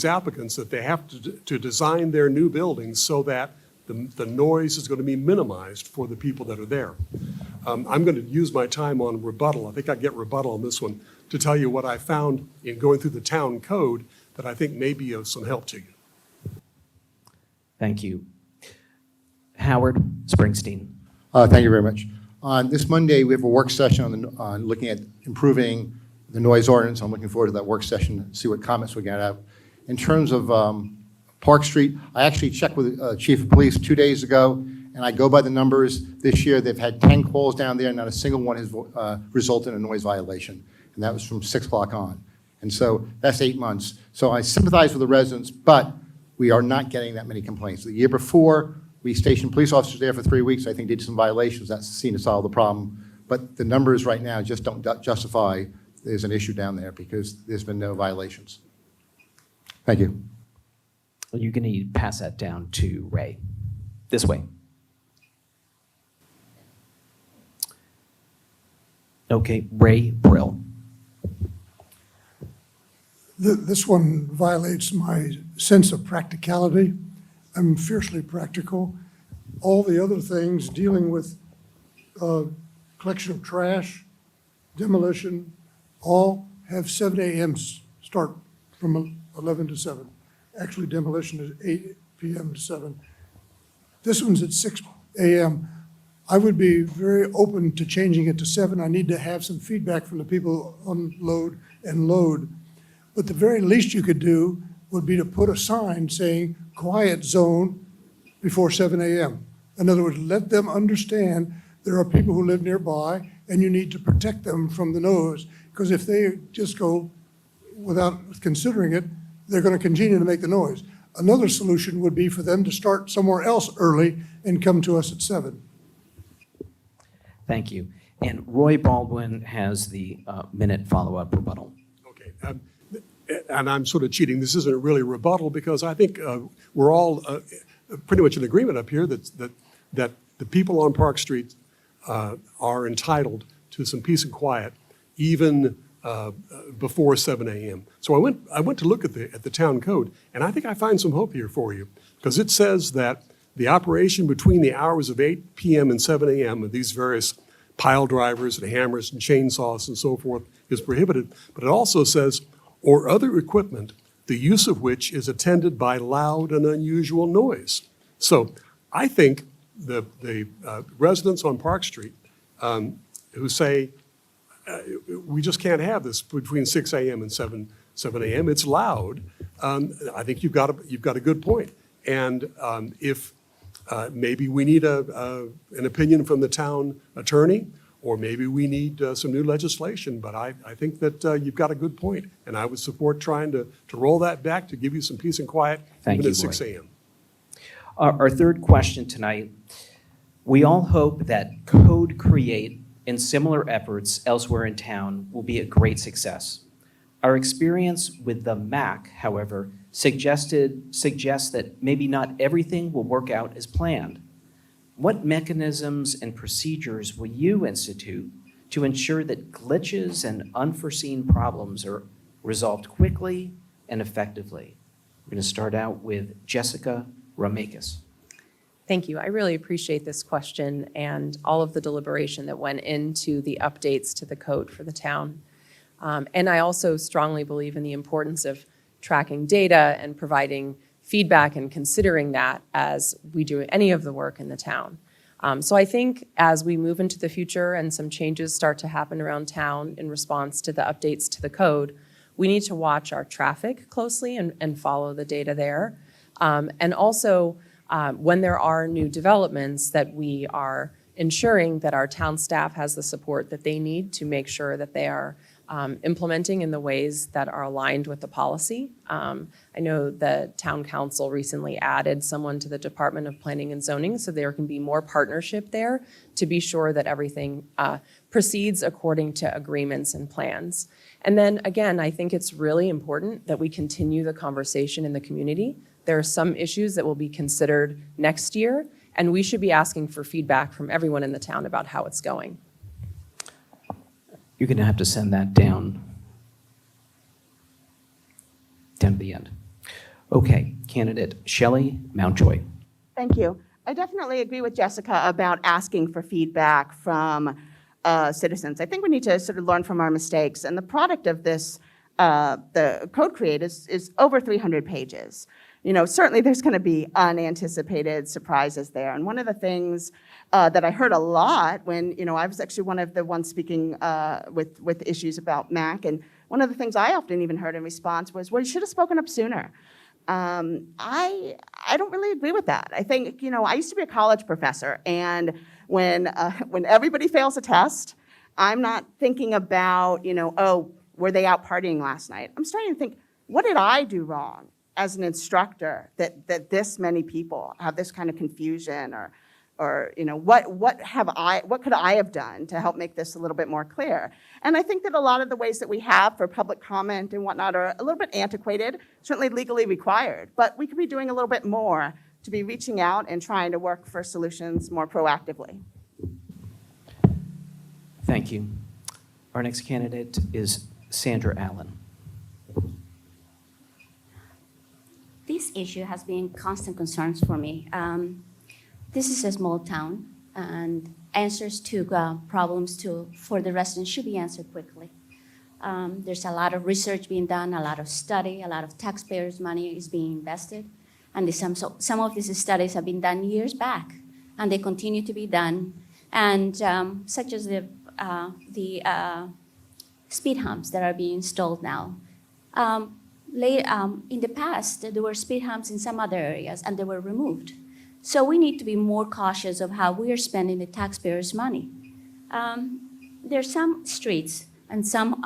applicants, that they have to design their new buildings so that the noise is going to be minimized for the people that are there. I'm going to use my time on rebuttal. I think I get rebuttal on this one to tell you what I found in going through the town code that I think may be of some help to you. Thank you. Howard Springsteen. Thank you very much. On this Monday, we have a work session on looking at improving the noise ordinance. I'm looking forward to that work session to see what comments we get out. In terms of Park Street, I actually checked with Chief of Police 2 days ago, and I go by the numbers. This year, they've had 10 calls down there, and not a single one has resulted in a noise violation, and that was from 6 o'clock on. And so that's 8 months. So I sympathize with the residents, but we are not getting that many complaints. The year before, we stationed police officers there for 3 weeks. I think they did some violations. That's seen to solve the problem. But the numbers right now just don't justify there's an issue down there because there's been no violations. Thank you. You're going to need to pass that down to Ray. This way. Okay, Ray Brill. This one violates my sense of practicality. I'm fiercely practical. All the other things dealing with collection of trash, demolition, all have 7 a.m. start from 11 to 7. Actually, demolition is 8 p.m. to 7. This one's at 6 a.m. I would be very open to changing it to 7. I need to have some feedback from the people on load and load. But the very least you could do would be to put a sign saying quiet zone before 7 a.m. In other words, let them understand there are people who live nearby and you need to protect them from the noise. Because if they just go without considering it, they're going to continue to make the noise. Another solution would be for them to start somewhere else early and come to us at 7. Thank you. And Roy Baldwin has the minute follow-up rebuttal. Okay. And I'm sort of cheating. This isn't really a rebuttal because I think we're all pretty much in agreement up here that the people on Park Street are entitled to some peace and quiet, even before 7 a.m. So I went to look at the town code, and I think I find some hope here for you, because it says that the operation between the hours of 8 p.m. and 7 a.m. of these various pile drivers and hammers and chainsaws and so forth is prohibited, but it also says, or other equipment, the use of which is attended by loud and unusual noise. So I think the residents on Park Street who say, we just can't have this between 6 a.m. and 7 a.m., it's loud, I think you've got a good point. And if maybe we need an opinion from the town attorney, or maybe we need some new legislation, but I think that you've got a good point, and I would support trying to roll that back to give you some peace and quiet Thank even you, at 6 Roy. a.m. Our third question tonight, we all hope that Code Create and similar efforts elsewhere in town will be a great success. Our experience with the MAC, however, suggests that maybe not everything will work out as planned. What mechanisms and procedures will you institute to ensure that glitches and unforeseen problems are resolved quickly and effectively? We're going to start out with Jessica Ramakis. Thank you. I really appreciate this question and all of the deliberation that went into the updates to the code for the town. And I also strongly believe in the importance of tracking data and providing feedback and considering that as we do any of the work in the town. So I think as we move into the future and some changes start to happen around town in response to the updates to the code, we need to watch our traffic closely and follow the data there. And also, when there are new developments, that we are ensuring that our town staff has the support that they need to make sure that they are implementing in the ways that are aligned with the policy. I know the town council recently added someone to the Department of Planning and Zoning, so there can be more partnership there to be sure that everything proceeds according to agreements and plans. And then again, I think it's really important that we continue the conversation in the community. There are some issues that will be considered next year, and we should be asking for feedback from everyone in the town about how it's going. You're going to have to send that down to the end. Okay, candidate Shelley Mountjoy. Thank you. I definitely agree with Jessica about asking for feedback from citizens. I think we need to sort of learn from our mistakes. And the product of this, the Code Create, is over 300 pages. You know, certainly there's going to be unanticipated surprises there. And one of the things that I heard a lot when, you know, I was actually one of the ones speaking with issues about MAC, and one of the things I often even heard in response was, well, you should have spoken up sooner. I don't really agree with that. I think, you know, I used to be a college professor, and when everybody fails a test, I'm not thinking about, you know, oh, were they out partying last night? I'm starting to think, what did I do wrong as an instructor that this many people have this kind of confusion, or you know, what could I have done to help make this a little bit more clear? And I think that a lot of the ways that we have for public comment and whatnot are a little bit antiquated, certainly legally required, but we could be doing a little bit more to be reaching out and trying to work for solutions more proactively. Thank you. Our next candidate is Sandra Allen. This issue has been constant concerns for me. This is a small town, and answers to problems for the residents should be answered quickly. There's a lot of research being done, a lot of study, a lot of taxpayers' money is being invested, and some of these studies have been done years back, and they continue to be done, and such as the speed humps that are being installed now. In the past, there were speed humps in some other areas, and they were removed. So we need to be more cautious of how we are spending the taxpayers' money. There's some streets and some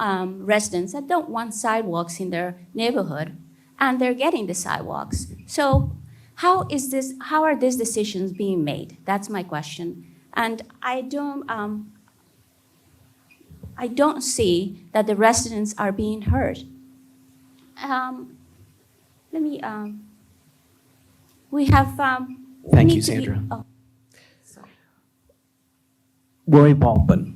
residents that don't want sidewalks in their neighborhood, and they're getting the sidewalks. So how are these decisions being made? That's my question. And I don't see that the residents are being heard. We have. Thank you, Sandra. Roy Baldwin.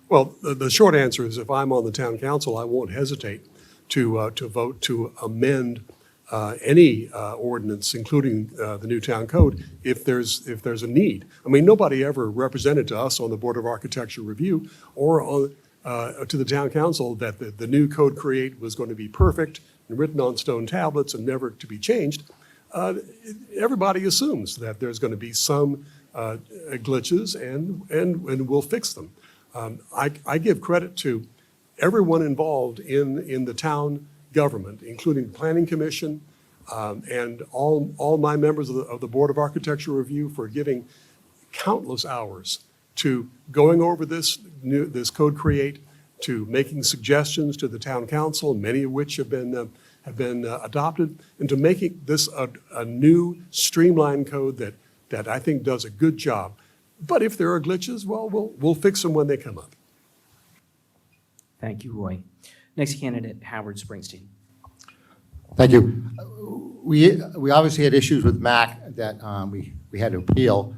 Well, the short answer is if I'm on the town council, I won't hesitate to vote to amend any ordinance, including the new town code, if there's a need. I mean, nobody ever represented to us on the Board of Architecture Review or to the town council that the new code create was going to be perfect and written on stone tablets and never to be changed. Everybody assumes that there's going to be some glitches and we'll fix them. I give credit to everyone involved in the town government, including the Planning Commission and all my members of the Board of Architecture Review for giving countless hours to going over this code create, to making suggestions to the town council, many of which have been adopted, and to making this a new streamlined code that I think does a good job. But if there are glitches, well, we'll fix them when they come up. Thank you, Roy. Next candidate, Howard Springsteen. Thank you. We obviously had issues with MAC that we had to appeal.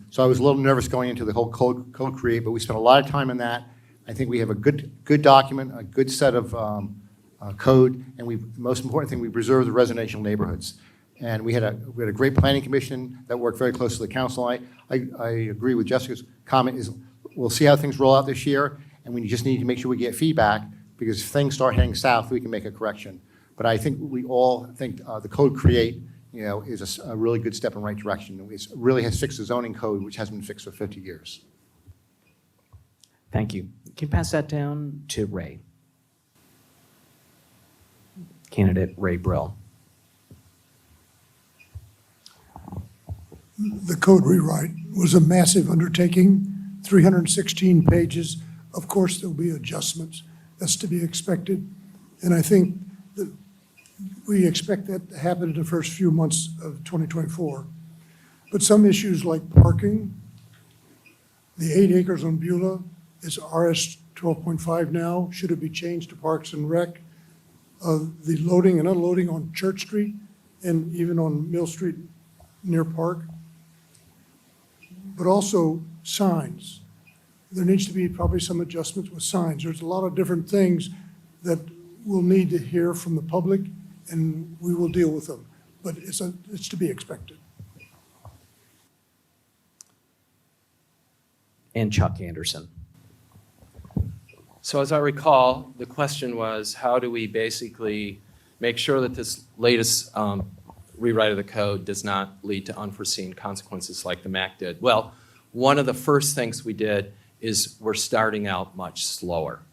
So I was a little nervous going into the whole code create, but we spent a lot of time on that. I think we have a good document, a good set of code, and the most important thing, we preserve the residential neighborhoods. And we had a great planning commission that worked very close to the council. I agree with Jessica's comment is we'll see how things roll out this year, and we just need to make sure we get feedback, because if things start heading south, we can make a correction. But I think we all think the code create, is a really good step in the right direction. It really has fixed the zoning code, which hasn't been fixed for 50 years. Thank you. Can you pass that down to Ray? Candidate Ray Brill. The code rewrite was a massive undertaking, 316 pages. Of course, there'll be adjustments. That's to be expected. And I think that we expect that to happen in the first few months of 2024. But some issues like parking, the 8 acres on Beulah is RS 12.5 now. Should it be changed to Parks and Rec? The loading and unloading on Church Street and even on Mill Street near Park. But also signs. There needs to be probably some adjustments with signs. There's a lot of different things that we'll need to hear from the public, and we will deal with them. But it's to be expected. And Chuck Anderson. So as I recall, the question was, how do we basically make sure that this latest rewrite of the code does not lead to unforeseen consequences like the MAC did? Well, one of the first things we did is we're starting out much slower.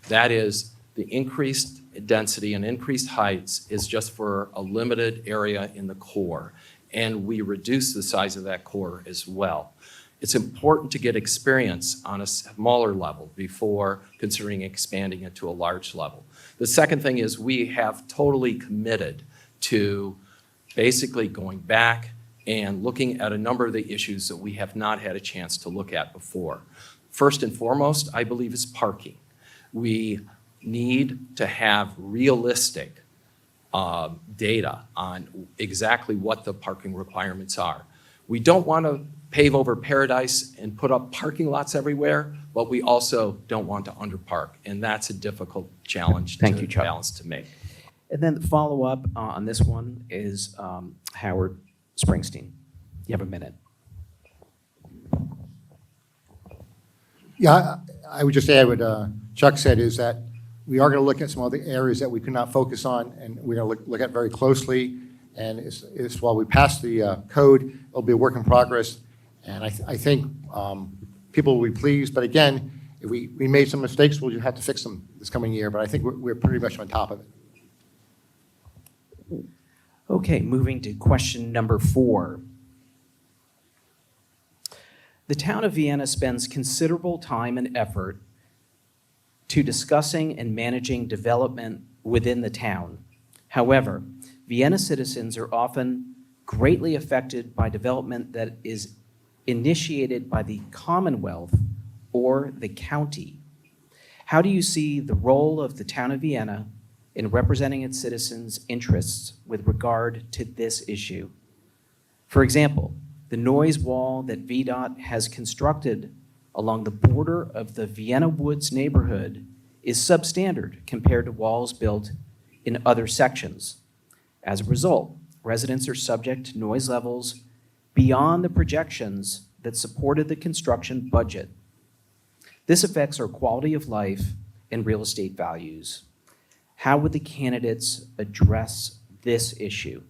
That is, the increased density and increased heights is just for a limited area in the core, and we reduce the size of that core as well. It's important to get experience on a smaller level before considering expanding it to a large level. The second thing is we have totally committed to basically going back and looking at a number of the issues that we have not had a chance to look at before. First and foremost, I believe, is parking. We need to have realistic data on exactly what the parking requirements are. We don't want to pave over paradise and put up parking lots everywhere, but we also don't want to underpark, and that's a difficult challenge to balance to make. And then the follow-up on this one is Howard Springsteen. You have a minute. Yeah, I would just add what Chuck said is that we are going to look at some other areas that we could not focus on, and we're going to look at very closely. And it's while we pass the code, it'll be a work in progress. And I think people will be pleased. But again, if we made some mistakes, we'll just have to fix them this coming year. But I think we're pretty much on top of it. Okay, moving to question number 4. The town of Vienna spends considerable time and effort to discussing and managing development within the town. However, Vienna citizens are often greatly affected by development that is initiated by the Commonwealth or the county. How do you see the role of the town of Vienna in representing its citizens' interests with regard to this issue? For example, the noise wall that VDOT has constructed along the border of the Vienna Woods neighborhood is substandard compared to walls built in other sections. As a result, residents are subject to noise levels beyond the projections that supported the construction budget. This affects our quality of life and real estate values. How would the candidates address this issue?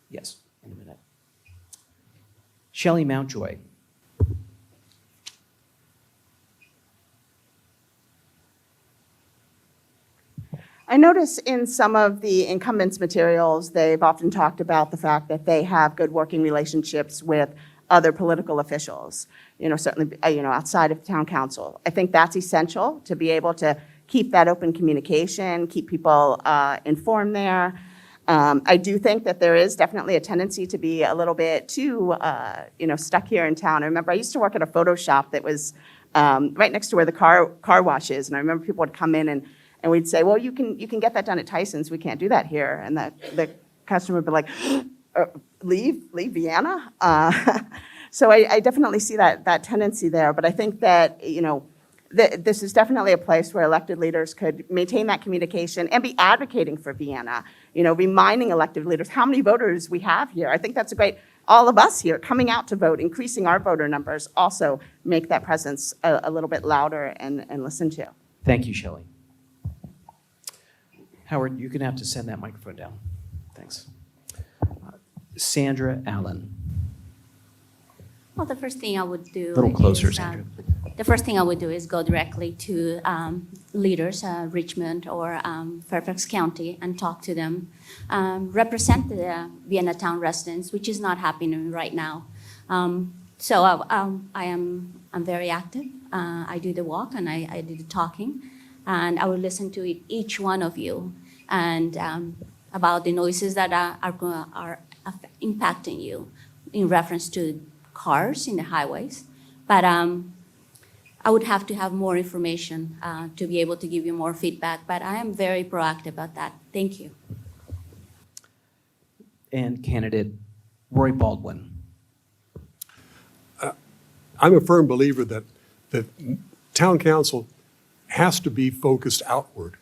Yes, in a minute. Shelley Mountjoy. I notice in some of the incumbents' materials, they've often talked about the fact that they have good working relationships with other political officials, certainly, outside of the town council. I think that's essential to be able to keep that open communication, keep people informed there. I do think that there is definitely a tendency to be a little bit too, stuck here in town. I remember I used to work at a photo shop that was right next to where the car wash is, and I remember people would come in and we'd say, well, you can get that done at Tyson's. We can't do that here. And the customer would be like, leave Vienna? So I definitely see that tendency there. But I think that, this is definitely a place where elected leaders could maintain that communication and be advocating for Vienna, reminding elected leaders how many voters we have here. I think that's all of us here coming out to vote, increasing our voter numbers, also make that presence a little bit louder and listened to. Thank you, Shelley. Howard, you're going to have to send that microphone down. Thanks. Sandra Allen. Well, the first thing I would do A little closer, is, Sandra. the first thing I would do is go directly to leaders, Richmond or Fairfax County, and talk to them, represent the Vienna Town residents, which is not happening right now. So I'm very active. I do the walk and I do the talking, and I will listen to each one of you and about the noises that are impacting you in reference to cars in the highways. But I would have to have more information to be able to give you more feedback, but I am very proactive about that. Thank you. And candidate Roy Baldwin. I'm a firm believer that town council has to be focused outward.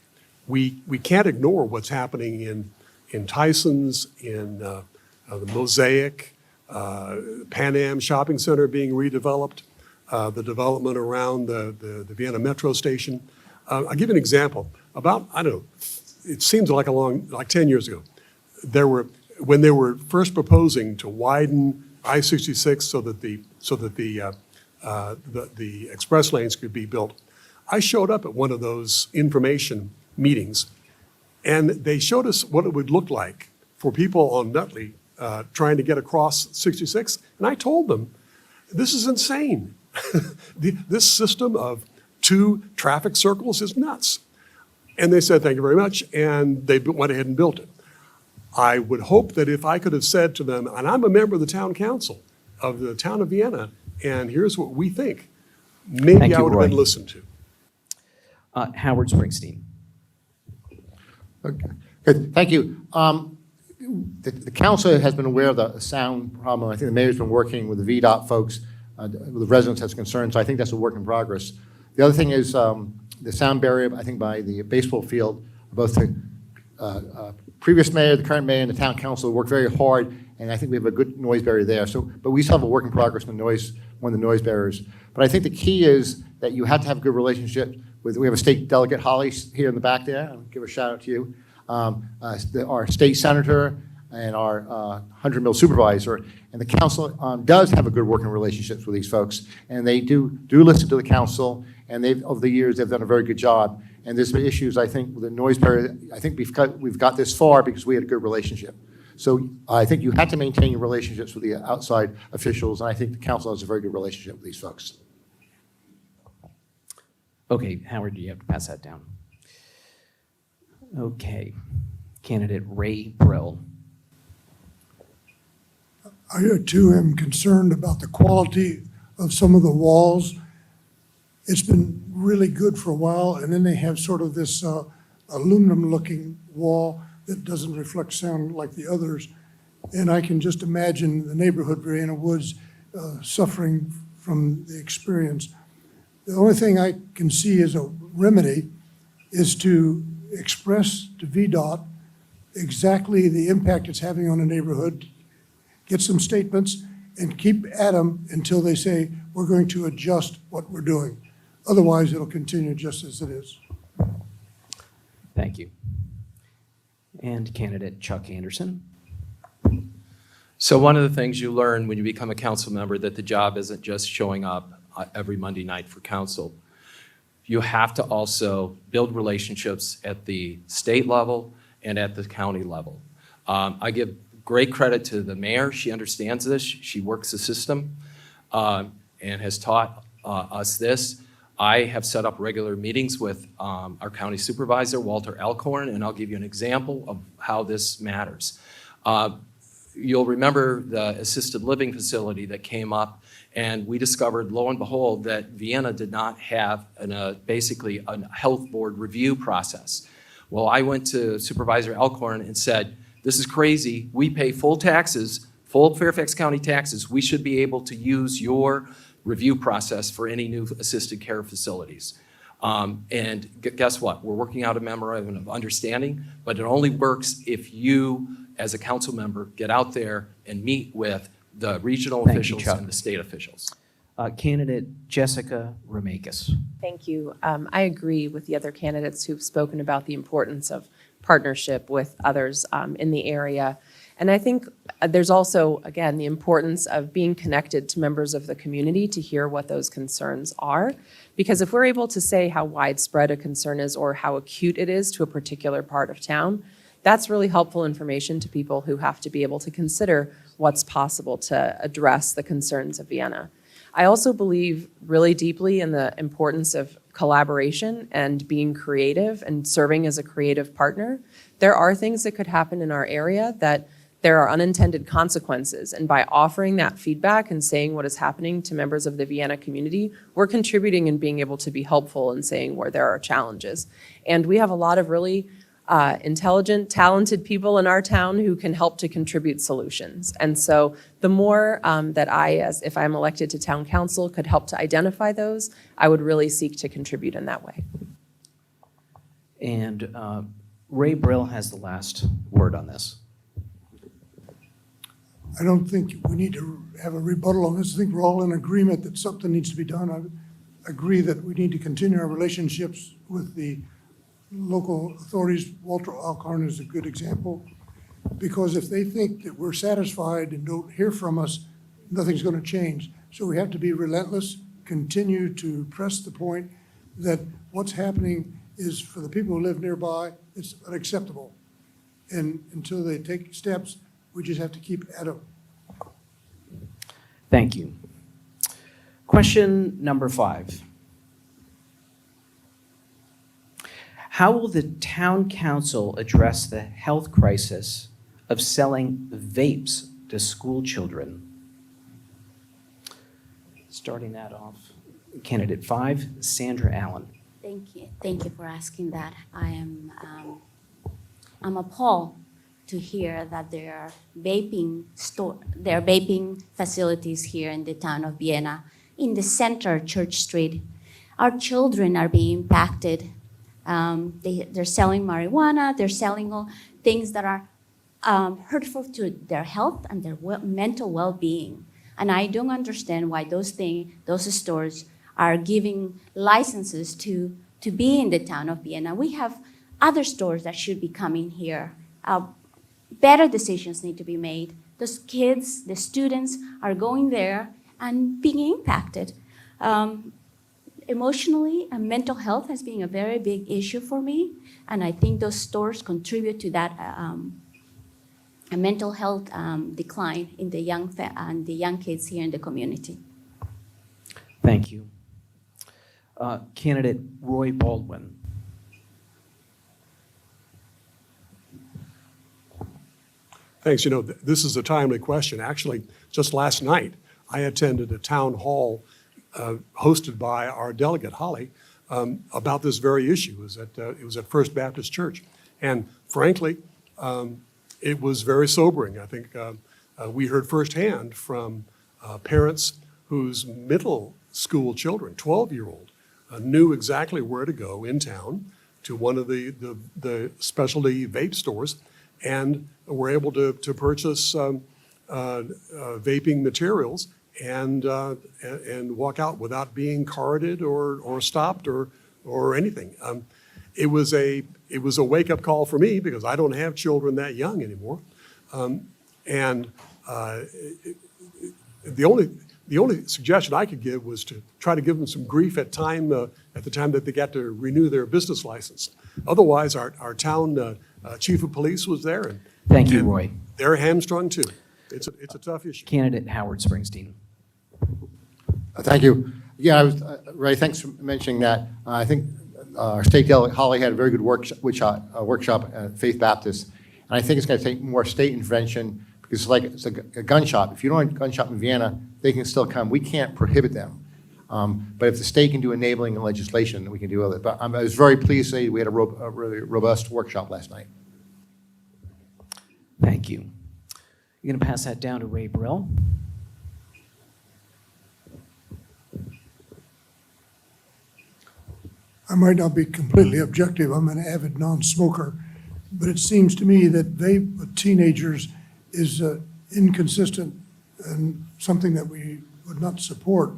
We can't ignore what's happening in Tyson's, in the Mosaic, Pan Am Shopping Center being redeveloped, the development around the Vienna Metro Station. I'll give you an example. About, I don't know, it seems like 10 years ago, when they were first proposing to widen I-66 so that the express lanes could be built, I showed up at one of those information meetings, and they showed us what it would look like for people on Nutley trying to get across 66, and I told them, this is insane. This system of 2 traffic circles is nuts. And they said, thank you very much, and they went ahead and built it. I would hope that if I could have said to them, and I'm a member of the town council of the town of Vienna, and here's what we think, maybe Thank you, I would have been Roy. listened to. Howard Springsteen. Okay, good, thank you. The council has been aware of the sound problem. I think the mayor's been working with the VDOT folks, with the residents as concerned, so I think that's a work in progress. The other thing is the sound barrier, I think, by the baseball field. Both the previous mayor, the current mayor, and the town council work very hard, and I think we have a good noise barrier there. So, but we still have a work in progress on one of the noise barriers. But I think the key is that you have to have a good relationship with, we have a state delegate, Holly, here in the back there. I'll give a shout out to you. Our state senator and our 100 mil supervisor, and the council does have a good working relationships with these folks, and they do listen to the council, and over the years they've done a very good job. And there's been issues, I think, with the noise barrier. I think we've got this far because we had a good relationship. So I think you have to maintain your relationships with the outside officials, and I think the council has a very good relationship with these folks. Okay, Howard, you have to pass that down. Okay, candidate Ray Brill. I too am concerned about the quality of some of the walls. It's been really good for a while, and then they have sort of this aluminum-looking wall that doesn't reflect sound like the others. And I can just imagine the neighborhood, Vienna Woods, suffering from the experience. The only thing I can see as a remedy is to express to VDOT exactly the impact it's having on the neighborhood, get some statements, and keep at them until they say, we're going to adjust what we're doing. Otherwise, it'll continue just as it is. Thank you. And candidate Chuck Anderson. So one of the things you learn when you become a council member, that the job isn't just showing up every Monday night for council. You have to also build relationships at the state level and at the county level. I give great credit to the mayor. She understands this. She works the system and has taught us this. I have set up regular meetings with our county supervisor, Walter Elkhorn, and I'll give you an example of how this matters. You'll remember the assisted living facility that came up, and we discovered, lo and behold, that Vienna did not have basically a health board review process. Well, I went to Supervisor Elkhorn and said, this is crazy. We pay full taxes, full Fairfax County taxes. We should be able to use your review process for any new assisted care facilities. And guess what? We're working out a memorandum of understanding, but it only works if you, as a council member, get out there and meet with the regional Thank you, officials Chuck. and the state officials. Candidate Jessica Ramakis. Thank you. I agree with the other candidates who've spoken about the importance of partnership with others in the area. And I think there's also, again, the importance of being connected to members of the community to hear what those concerns are. Because if we're able to say how widespread a concern is or how acute it is to a particular part of town, that's really helpful information to people who have to be able to consider what's possible to address the concerns of Vienna. I also believe really deeply in the importance of collaboration and being creative and serving as a creative partner. There are things that could happen in our area that there are unintended consequences. And by offering that feedback and saying what is happening to members of the Vienna community, we're contributing and being able to be helpful in saying where there are challenges. And we have a lot of really intelligent, talented people in our town who can help to contribute solutions. And so the more that I, as if I'm elected to town council, could help to identify those, I would really seek to contribute in that way. And Ray Brill has the last word on this. I don't think we need to have a rebuttal on this. I think we're all in agreement that something needs to be done. I agree that we need to continue our relationships with the local authorities. Walter Alcorn is a good example, because if they think that we're satisfied and don't hear from us, nothing's going to change. So we have to be relentless, continue to press the point that what's happening is, for the people who live nearby, it's unacceptable. And until they take steps, we just have to keep at them. Thank you. Question number 5. How will the town council address the health crisis of selling vapes to school children? Starting that off, candidate 5, Sandra Allen. Thank you. Thank you for asking that. I'm appalled to hear that there are vaping facilities here in the town of Vienna, in the center, Church Street. Our children are being impacted. They're selling marijuana. They're selling all things that are hurtful to their health and their mental well-being. And I don't understand why those stores are giving licenses to be in the town of Vienna. We have other stores that should be coming here. Better decisions need to be made. Those kids, the students, are going there and being impacted. Emotionally and mental health has been a very big issue for me, and I think those stores contribute to that a mental health decline in the young kids here in the community. Thank you. Candidate Roy Baldwin. Thanks. You know, this is a timely question. Actually, just last night, I attended a town hall hosted by our delegate, Holly, about this very issue. It was at First Baptist Church. And frankly, it was very sobering. I think we heard firsthand from parents whose middle school children, 12-year-old, knew exactly where to go in town to one of the specialty vape stores and were able to purchase vaping materials and walk out without being carded or stopped or anything. It was a wake-up call for me because I don't have children that young anymore. And the only suggestion I could give was to try to give them some grief at the time that they got to renew their business license. Otherwise, our town chief of police was there, and Thank you, Roy. they're hamstrung too. It's a tough issue. Candidate Howard Springsteen. Thank you. Yeah, Ray, thanks for mentioning that. I think our state delegate Holly had a very good workshop at Faith Baptist, and I think it's going to take more state intervention because it's a gun shop. If you don't have a gun shop in Vienna, they can still come. We can't prohibit them. But if the state can do enabling and legislation, then we can do other. But I was very pleased to say we had a really robust workshop last night. Thank you. You're going to pass that down to Ray Brill. I might not be completely objective. I'm an avid non-smoker, but it seems to me that vape with teenagers is inconsistent and something that we would not support.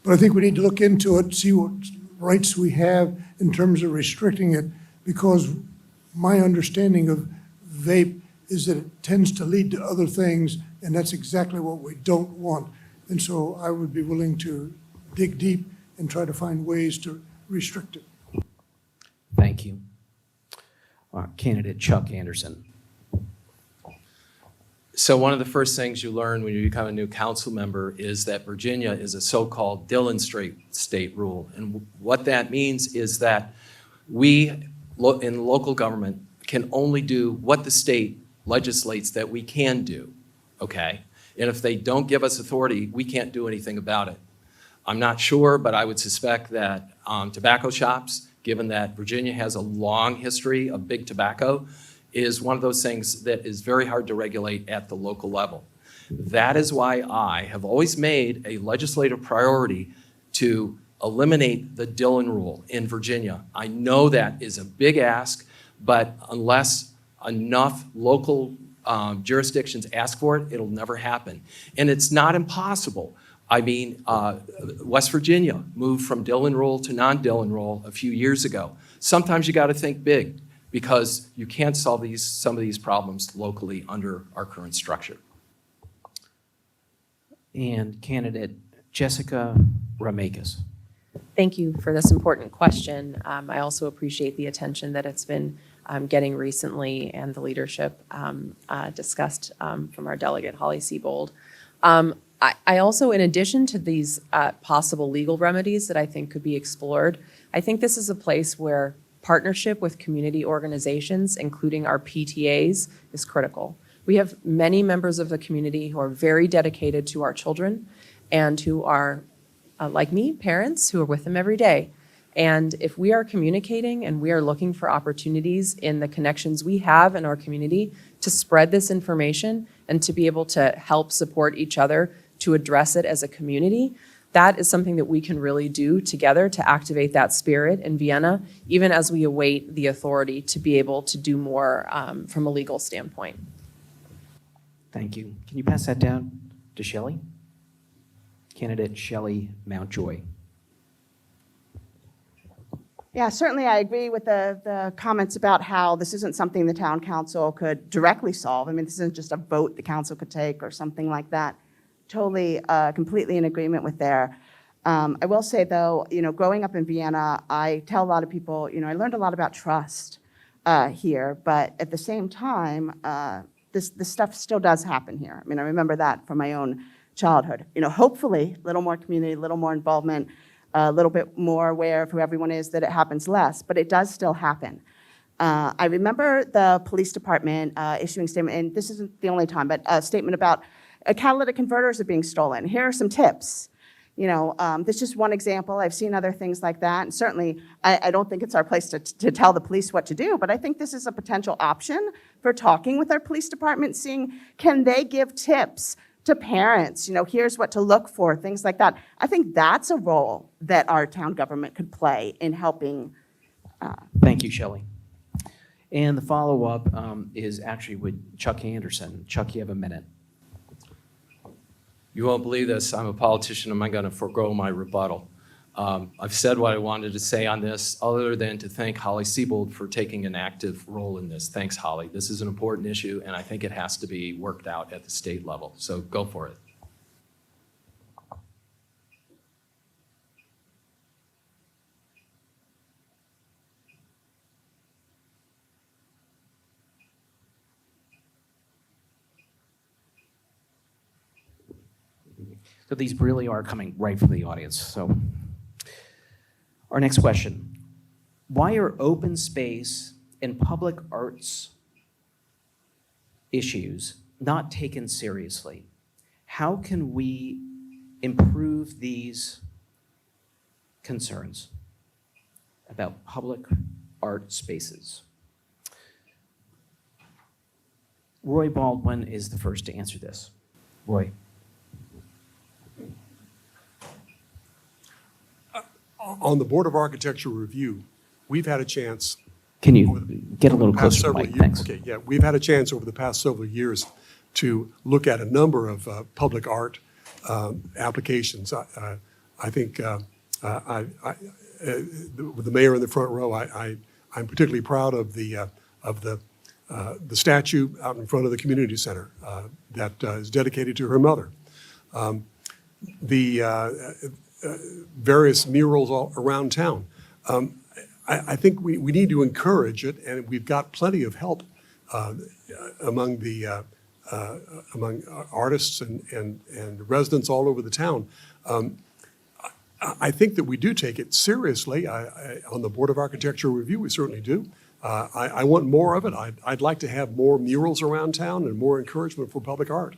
But I think we need to look into it, see what rights we have in terms of restricting it, because my understanding of vape is that it tends to lead to other things, and that's exactly what we don't want. And so I would be willing to dig deep and try to find ways to restrict it. Thank you. Candidate Chuck Anderson. So one of the first things you learn when you become a new council member is that Virginia is a so-called Dillon state rule. And what that means is that we in local government can only do what the state legislates that we can do, okay? And if they don't give us authority, we can't do anything about it. I'm not sure, but I would suspect that tobacco shops, given that Virginia has a long history of big tobacco, is one of those things that is very hard to regulate at the local level. That is why I have always made a legislative priority to eliminate the Dillon rule in Virginia. I know that is a big ask, but unless enough local jurisdictions ask for it, it'll never happen. And it's not impossible. I mean, West Virginia moved from Dillon rule to non-Dillon rule a few years ago. Sometimes you got to think big, because you can't solve some of these problems locally under our current structure. And candidate Jessica Ramakis. Thank you for this important question. I also appreciate the attention that it's been getting recently and the leadership discussed from our delegate, Holly Siebold. I also, in addition to these possible legal remedies that I think could be explored, I think this is a place where partnership with community organizations, including our PTAs, is critical. We have many members of the community who are very dedicated to our children and who are, like me, parents who are with them every day. And if we are communicating and we are looking for opportunities in the connections we have in our community to spread this information and to be able to help support each other to address it as a community, that is something that we can really do together to activate that spirit in Vienna, even as we await the authority to be able to do more from a legal standpoint. Thank you. Can you pass that down to Shelley? Candidate Shelley Mountjoy. Yeah, certainly I agree with the comments about how this isn't something the town council could directly solve. I mean, this isn't just a vote the council could take or something like that. Totally, completely in agreement with there. I will say though, growing up in Vienna, I tell a lot of people, I learned a lot about trust here, but at the same time, this stuff still does happen here. I mean, I remember that from my own childhood. Hopefully, a little more community, a little more involvement, a little bit more aware of who everyone is, that it happens less, but it does still happen. I remember the police department issuing a statement, and this isn't the only time, but a statement about catalytic converters are being stolen. Here are some tips. This is just one example. I've seen other things like that. And certainly, I don't think it's our place to tell the police what to do, but I think this is a potential option for talking with our police department, seeing can they give tips to parents, here's what to look for, things like that. I think that's a role that our town government could play in helping. Thank you, Shelley. And the follow-up is actually with Chuck Anderson. Chuck, you have a minute. You won't believe this. I'm a politician. Am I going to forego my rebuttal? I've said what I wanted to say on this, other than to thank Holly Siebold for taking an active role in this. Thanks, Holly. This is an important issue, and I think it has to be worked out at the state level. So go for it. So these really are coming right from the audience. So our next question. Why are open space and public arts issues not taken seriously? How can we improve these concerns about public art spaces? Roy Baldwin is the first to answer this. Roy. On the Board of Architecture Review, we've had a chance. Can you get a little past closer to the several mic? years- Thanks. Okay, yeah, we've had a chance over the past several years to look at a number of public art applications. I think with the mayor in the front row, I'm particularly proud of the statue out in front of the community center that is dedicated to her mother. Various murals all around town. I think we need to encourage it, and we've got plenty of help among artists and residents all over the town. I think that we do take it seriously. On the Board of Architecture Review, we certainly do. I want more of it. I'd like to have more murals around town and more encouragement for public art.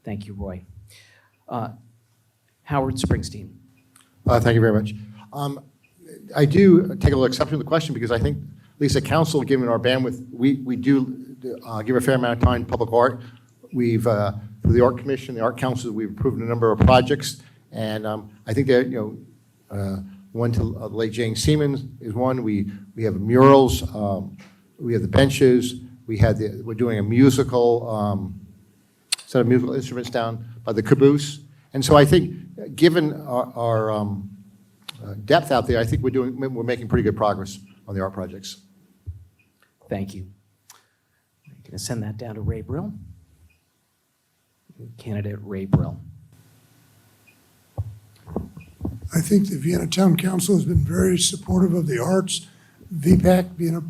Thank you, Roy. Howard Springsteen. Thank you very much. I do take a little exception to the question because I think, at least at council, given our bandwidth, we do give a fair amount of time to public art. We've, through the Art Commission, the Art Council, we've approved a number of projects. And I think that, one to late Jane Siemens is one. We have murals, we have the benches, we're doing a musical, set of musical instruments down by the caboose. And so I think, given our depth out there, I think we're making pretty good progress on the art projects. Thank you. I'm going to send that down to Ray Brill. Candidate Ray Brill. I think the Vienna Town Council has been very supportive of the arts, VPAC, Vienna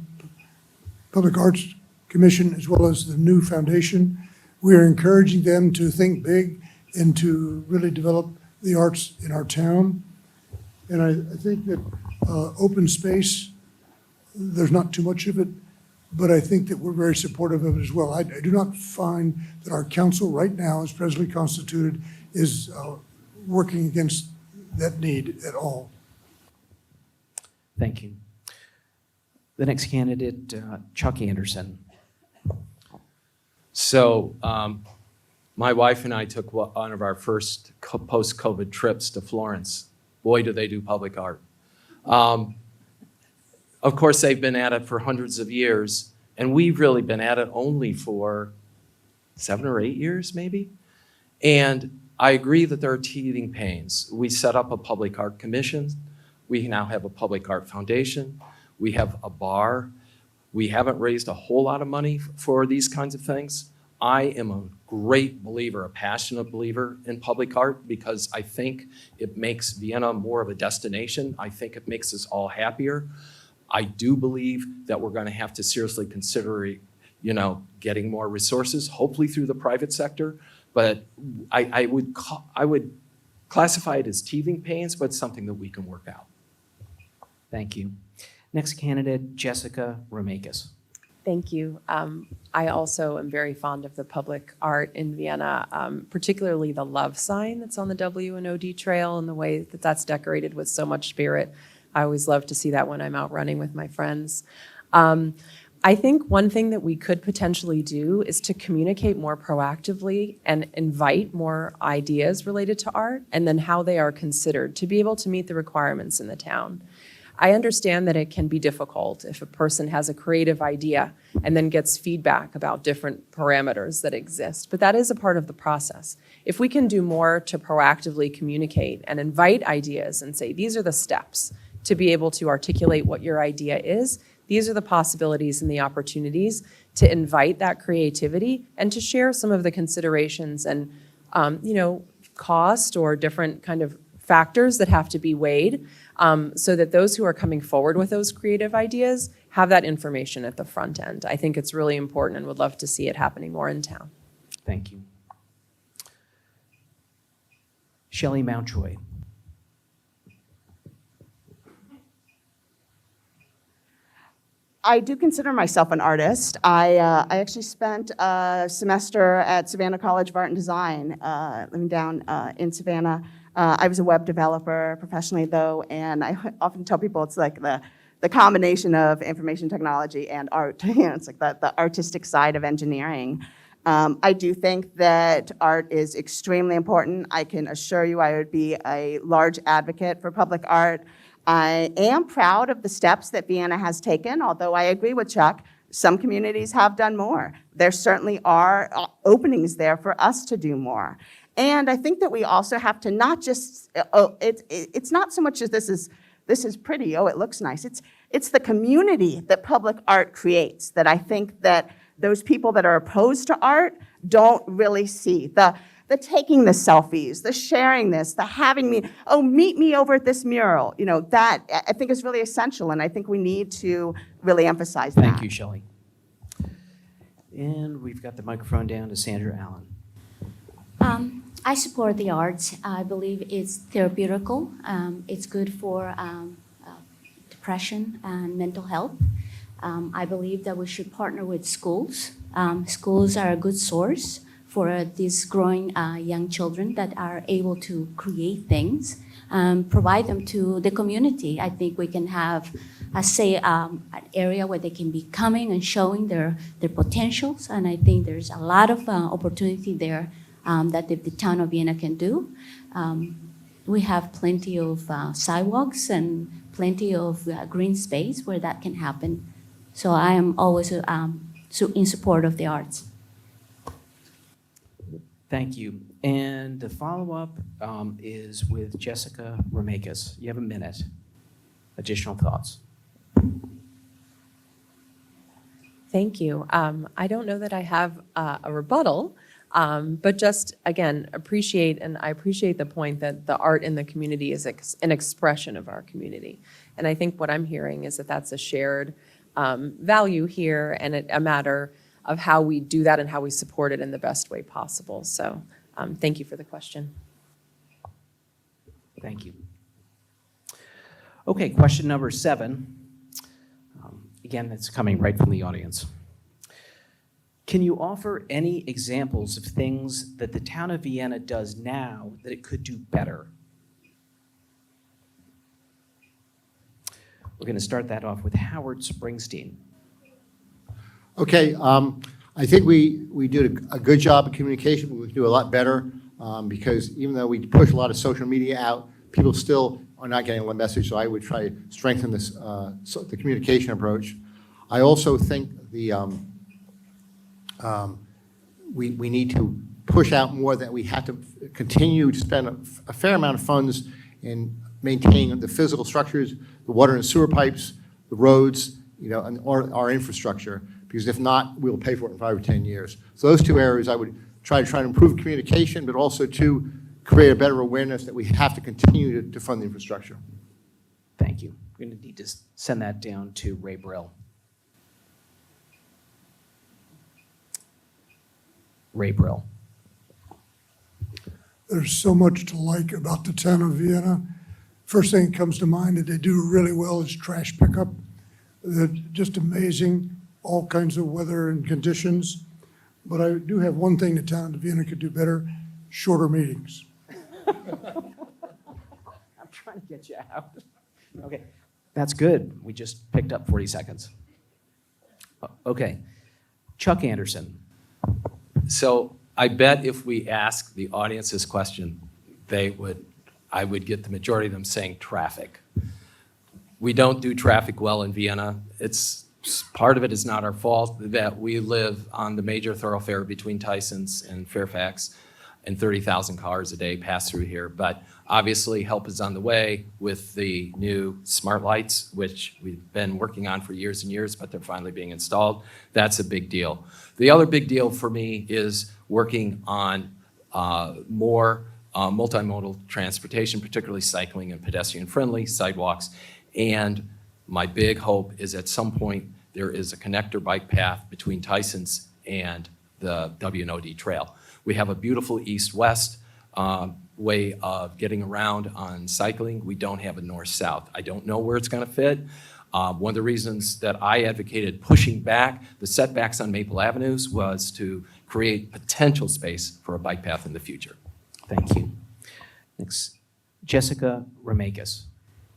Public Arts Commission, as well as the new foundation. We are encouraging them to think big and to really develop the arts in our town. And I think that open space, there's not too much of it, but I think that we're very supportive of it as well. I do not find that our council right now, as presently constituted, is working against that need at all. Thank you. The next candidate, Chuck Anderson. So my wife and I took one of our first post-COVID trips to Florence. Boy, do they do public art. Of course, they've been at it for hundreds of years, and we've really been at it only for 7 or 8 years, maybe. And I agree that there are teething pains. We set up a public art commission. We now have a public art foundation. We have a bar. We haven't raised a whole lot of money for these kinds of things. I am a great believer, a passionate believer in public art because I think it makes Vienna more of a destination. I think it makes us all happier. I do believe that we're going to have to seriously consider, getting more resources, hopefully through the private sector. But I would classify it as teething pains, but it's something that we can work out. Thank you. Next candidate, Jessica Romakis. Thank you. I also am very fond of the public art in Vienna, particularly the love sign that's on the W&OD trail and the way that that's decorated with so much spirit. I always love to see that when I'm out running with my friends. I think one thing that we could potentially do is to communicate more proactively and invite more ideas related to art and then how they are considered to be able to meet the requirements in the town. I understand that it can be difficult if a person has a creative idea and then gets feedback about different parameters that exist, but that is a part of the process. If we can do more to proactively communicate and invite ideas and say, these are the steps to be able to articulate what your idea is, these are the possibilities and the opportunities to invite that creativity and to share some of the considerations and, cost or different kind of factors that have to be weighed, so that those who are coming forward with those creative ideas have that information at the front end. I think it's really important and would love to see it happening more in town. Thank you. Shelley Mountjoy. I do consider myself an artist. I actually spent a semester at Savannah College of Art and Design, living down in Savannah. I was a web developer professionally, though, and I often tell people it's like the combination of information technology and art. It's like the artistic side of engineering. I do think that art is extremely important. I can assure you I would be a large advocate for public art. I am proud of the steps that Vienna has taken, although I agree with Chuck, some communities have done more. There certainly are openings there for us to do more. And I think that we also have to not just, it's not so much as this is pretty, it looks nice. It's the community that public art creates that I think that those people that are opposed to art don't really see. The taking the selfies, the sharing this, the having me, meet me over at this mural, that I think is really essential, and I think we need to really emphasize that. Thank you, Shelley. And we've got the microphone down to Sandra Allen. I support the arts. I believe it's therapeutical. It's good for depression and mental health. I believe that we should partner with schools. Schools are a good source for these growing young children that are able to create things, provide them to the community. I think we can have, an area where they can be coming and showing their potentials, and I think there's a lot of opportunity there that the town of Vienna can do. We have plenty of sidewalks and plenty of green space where that can happen. So I am always in support of the arts. Thank you. And the follow-up is with Jessica Ramakis. You have a minute. Additional thoughts? Thank you. I don't know that I have a rebuttal, but just, again, I appreciate the point that the art in the community is an expression of our community. And I think what I'm hearing is that that's a shared value here and a matter of how we do that and how we support it in the best way possible. So thank you for the question. Thank you. Okay, question number 7. Again, it's coming right from the audience. Can you offer any examples of things that the town of Vienna does now that it could do better? We're going to start that off with Howard Springsteen. Okay, I think we did a good job of communication, but we can do a lot better because even though we push a lot of social media out, people still are not getting the message, so I would try to strengthen this, the communication approach. I also think we need to push out more that we have to continue to spend a fair amount of funds in maintaining the physical structures, the water and sewer pipes, the roads, and our infrastructure, because if not, we'll pay for it in 5 or 10 years. So those 2 areas I would try to improve communication, but also to create a better awareness that we have to continue to fund the infrastructure. Thank you. We're going to need to send that down to Ray Brill. Ray Brill. There's so much to like about the town of Vienna. First thing that comes to mind that they do really well is trash pickup. They're just amazing. all kinds of weather and conditions. But I do have one thing the town of Vienna could do better, shorter meetings. I'm trying to get you out. Okay, that's good. We just picked up 40 seconds. Okay, Chuck Anderson. So I bet if we ask the audience this question, I would get the majority of them saying traffic. We don't do traffic well in Vienna. Part of it is not our fault that we live on the major thoroughfare between Tyson's and Fairfax, and 30,000 cars a day pass through here. But obviously, help is on the way with the new smart lights, which we've been working on for years and years, but they're finally being installed. That's a big deal. The other big deal for me is working on more multimodal transportation, particularly cycling and pedestrian-friendly sidewalks. And my big hope is at some point there is a connector bike path between Tyson's and the WNOD trail. We have a beautiful east-west way of getting around on cycling. We don't have a north-south. I don't know where it's going to fit. One of the reasons that I advocated pushing back the setbacks on Maple Avenues was to create potential space for a bike path in the future. Thank you. Next, Jessica Remakis.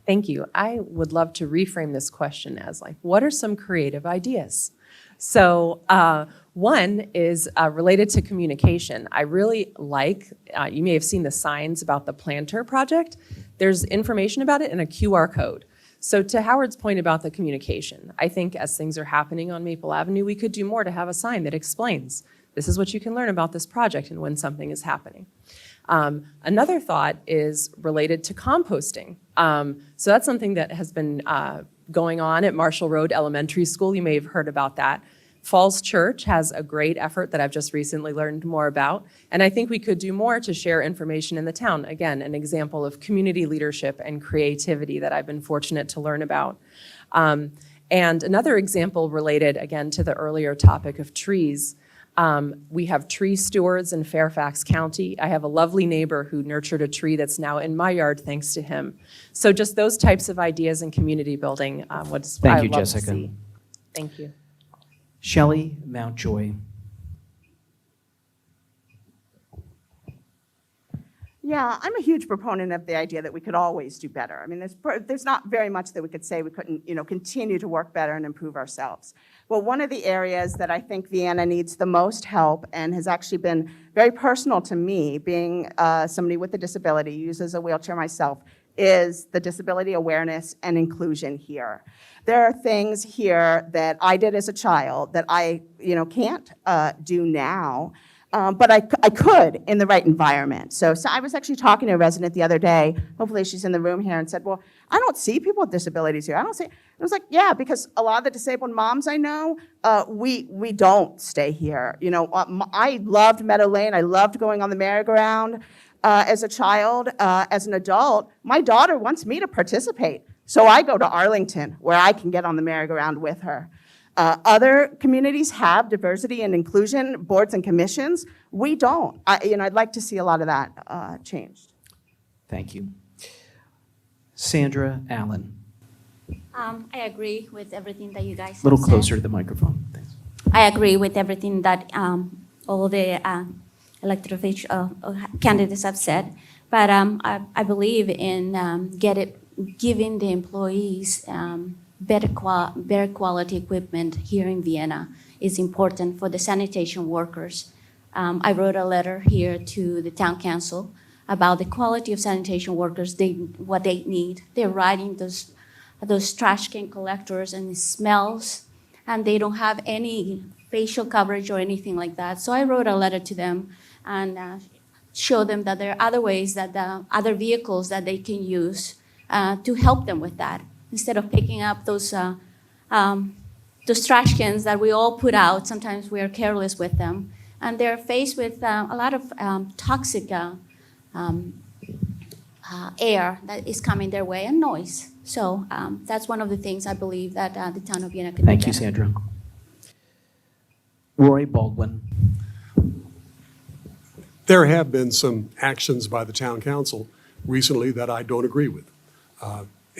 Thank you. I would love to reframe this question as like, what are some creative ideas? So one is related to communication. I really like, you may have seen the signs about the Planter project. There's information about it in a QR code. So to Howard's point about the communication, I think as things are happening on Maple Avenue, we could do more to have a sign that explains, this is what you can learn about this project and when something is happening. Another thought is related to composting. So that's something that has been going on at Marshall Road Elementary School. You may have heard about that. Falls Church has a great effort that I've just recently learned more about. And I think we could do more to share information in the town. Again, an example of community leadership and creativity that I've been fortunate to learn about. And another example related, again, to the earlier topic of trees. We have tree stewards in Fairfax County. I have a lovely neighbor who nurtured a tree that's now in my yard thanks to him. So just those types of ideas in community building, what's Thank I you, love Jessica. to see. Thank you. Shelley Mountjoy. Yeah, I'm a huge proponent of the idea that we could always do better. I mean, there's not very much that we could say we couldn't, continue to work better and improve ourselves. Well, one of the areas that I think Vienna needs the most help and has actually been very personal to me, being somebody with a disability, uses a wheelchair myself, is the disability awareness and inclusion here. There are things here that I did as a child that I, can't do now. But I could in the right environment. So I was actually talking to a resident the other day, hopefully she's in the room here, and said, well, I don't see people with disabilities here. I don't see, I was like, yeah, because a lot of the disabled moms I know, we don't stay here. I loved Meadow Lane, I loved going on the merry-go-round as a child. As an adult, my daughter wants me to participate. So I go to Arlington where I can get on the merry-go-round with her. Other communities have diversity and inclusion boards and commissions. We don't. I'd like to see a lot of that changed. Thank you. Sandra Allen. I agree with everything that you guys have A little said. closer to the microphone. Thanks. I agree with everything that all the elected official candidates have said, but I believe in giving the employees better quality equipment here in Vienna is important for the sanitation workers. I wrote a letter here to the town council about the quality of sanitation workers, what they need. They're riding those trash can collectors and it smells, and they don't have any facial coverage or anything like that. So I wrote a letter to them and show them that there are other ways, that other vehicles that they can use to help them with that. Instead of picking up those trash cans that we all put out, sometimes we are careless with them. And they're faced with a lot of toxic air that is coming their way and noise. So that's one of the things I believe that the town of Vienna can do Thank you, better. Sandra. Roy Baldwin. There have been some actions by the town council recently that I don't agree with.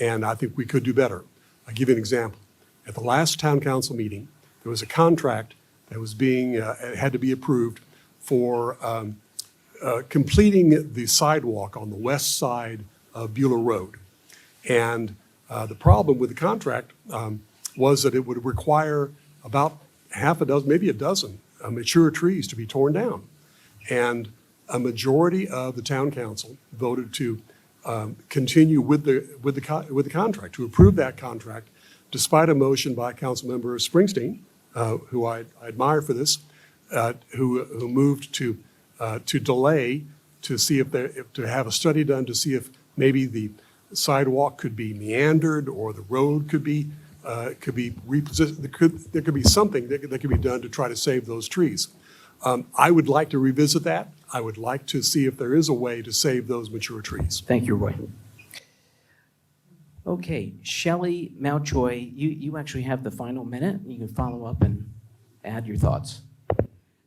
And I think we could do better. I'll give you an example. At the last town council meeting, there was a contract that was being, had to be approved for completing the sidewalk on the west side of Beulah Road. And the problem with the contract was that it would require about half a dozen, maybe a dozen, mature trees to be torn down. And a majority of the town council voted to continue with the contract, to approve that contract, despite a motion by Councilmember Springsteen, who I admire for this, who moved to delay to see to have a study done to see if maybe the sidewalk could be meandered or the road could be repositioned. There could be something that could be done to try to save those trees. I would like to revisit that. I would like to see if there is a way to save those mature trees. Thank you, Roy. Okay, Shelley Mountjoy, you actually have the final minute. You can follow up and add your thoughts.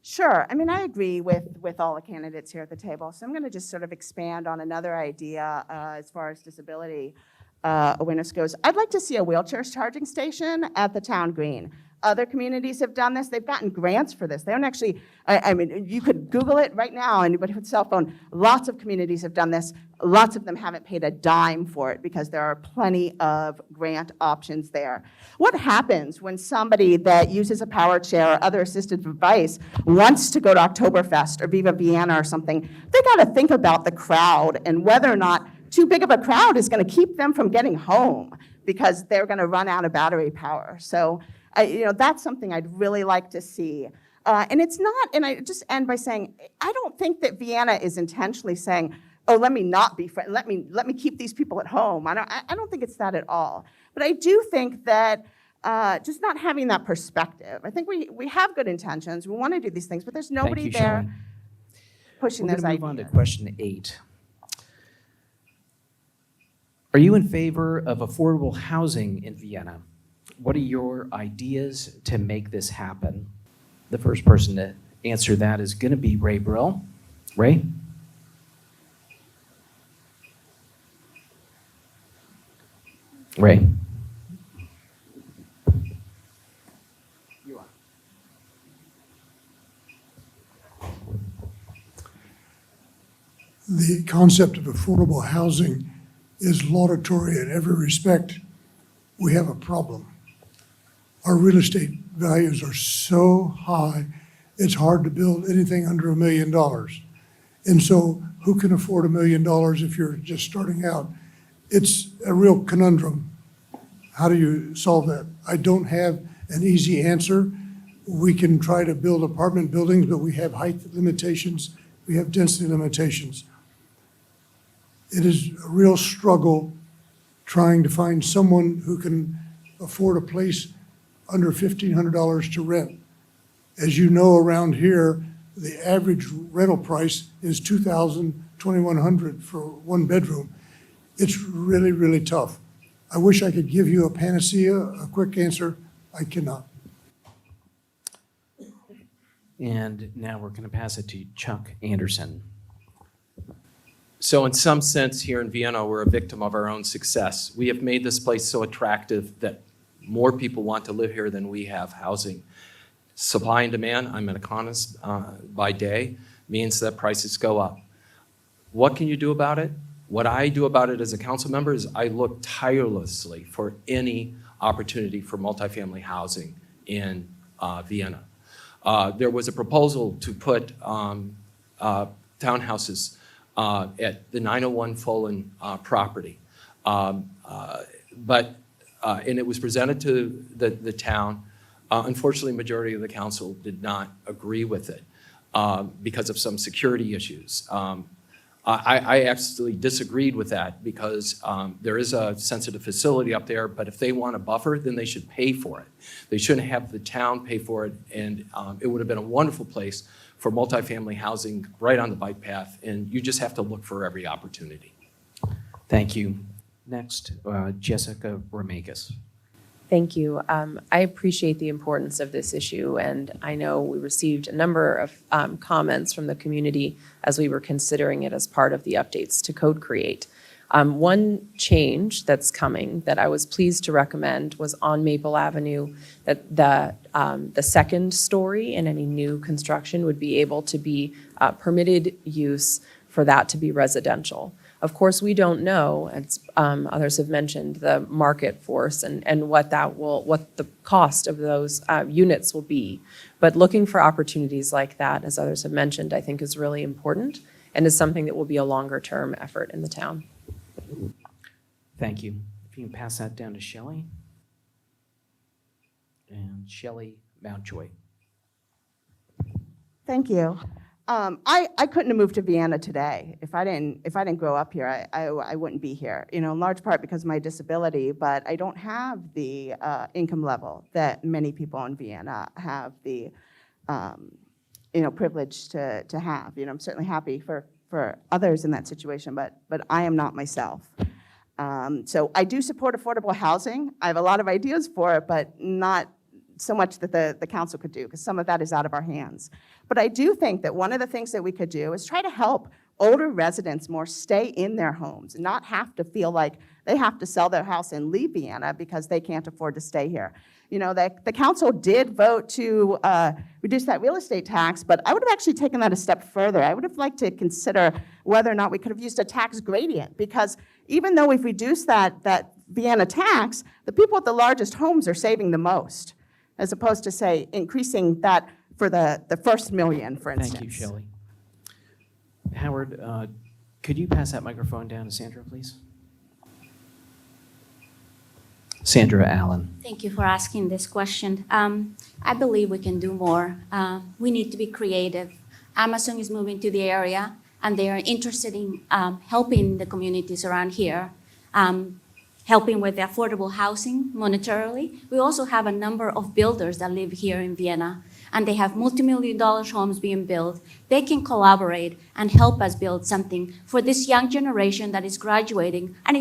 Sure. I mean, I agree with all the candidates here at the table. So I'm going to just sort of expand on another idea as far as disability awareness goes. I'd like to see a wheelchair charging station at the town green. Other communities have done this. They've gotten grants for this. They don't actually, I mean, you could Google it right now, anybody with a cell phone. Lots of communities have done this. Lots of them haven't paid a dime for it because there are plenty of grant options there. What happens when somebody that uses a power chair or other assisted device wants to go to Oktoberfest or Viva Vienna or something? They got to think about the crowd and whether or not too big of a crowd is going to keep them from getting home because they're going to run out of battery power. So, that's something I'd really like to see. And it's not, and I just end by saying, I don't think that Vienna is intentionally saying, oh, let me not be friends, let me keep these people at home. I don't think it's that at all. But I do think that just not having that perspective. I think we have good intentions. We want to do these things, but there's nobody Thank you, there Shelley. pushing We're those going to move on to ideas. question 8. Are you in favor of affordable housing in Vienna? What are your ideas to make this happen? The first person to answer that is going to be Ray Brill. Ray? Ray. The concept of affordable housing is laudatory in every respect. We have a problem. Our real estate values are so high, it's hard to build anything under $1 million. And so who can afford $1 million if you're just starting out? It's a real conundrum. How do you solve that? I don't have an easy answer. We can try to build apartment buildings, but we have height limitations, we have density limitations. It is a real struggle trying to find someone who can afford a place under $1,500 to rent. As you know, around here, the average rental price is $2,000, $2,100 for one bedroom. It's really, really tough. I wish I could give you a panacea, a quick answer. I cannot. And now we're going to pass it to Chuck Anderson. So in some sense, here in Vienna, we're a victim of our own success. We have made this place so attractive that more people want to live here than we have housing. Supply and demand, I'm an economist by day, means that prices go up. What can you do about it? What I do about it as a council member is I look tirelessly for any opportunity for multifamily housing in Vienna. There was a proposal to put townhouses at the 901 Fohlen property. And it was presented to the town. Unfortunately, the majority of the council did not agree with it because of some security issues. I absolutely disagreed with that because there is a sensitive facility up there, but if they want a buffer, then they should pay for it. They shouldn't have the town pay for it, and it would have been a wonderful place for multifamily housing right on the bike path, and you just have to look for every opportunity. Thank you. Next, Jessica Ramakis. Thank you. I appreciate the importance of this issue, and I know we received a number of comments from the community as we were considering it as part of the updates to Code Create. One change that's coming that I was pleased to recommend was on Maple Avenue, that the second story in any new construction would be able to be permitted use for that to be residential. Of course, we don't know, as others have mentioned, the market force and what the cost of those units will be. But looking for opportunities like that, as others have mentioned, I think is really important and is something that will be a longer-term effort in the town. Thank you. If you can pass that down to Shelley. And Shelley Mountjoy. Thank you. I couldn't have moved to Vienna today. If I didn't grow up here, I wouldn't be here. You know, in large part because of my disability, but I don't have the income level that many people in Vienna have the, privilege to have. You know, I'm certainly happy for others in that situation, but I am not myself. So I do support affordable housing. I have a lot of ideas for it, but not so much that the council could do, because some of that is out of our hands. But I do think that one of the things that we could do is try to help older residents more stay in their homes and not have to feel like they have to sell their house and leave Vienna because they can't afford to stay here. You know, the council did vote to reduce that real estate tax, but I would have actually taken that a step further. I would have liked to consider whether or not we could have used a tax gradient, because even though we've reduced that Vienna tax, the people with the largest homes are saving the most, as opposed to, say, increasing that for the first million, for instance. Thank you, Shelley. Howard, could you pass that microphone down to Sandra, please? Sandra Allen. Thank you for asking this question. I believe we can do more. We need to be creative. Amazon is moving to the area, and they are interested in helping the communities around here, helping with the affordable housing monetarily. We also have a number of builders that live here in Vienna, and they have multi-million-dollar homes being built. They can collaborate and help us build something for this young generation that is graduating and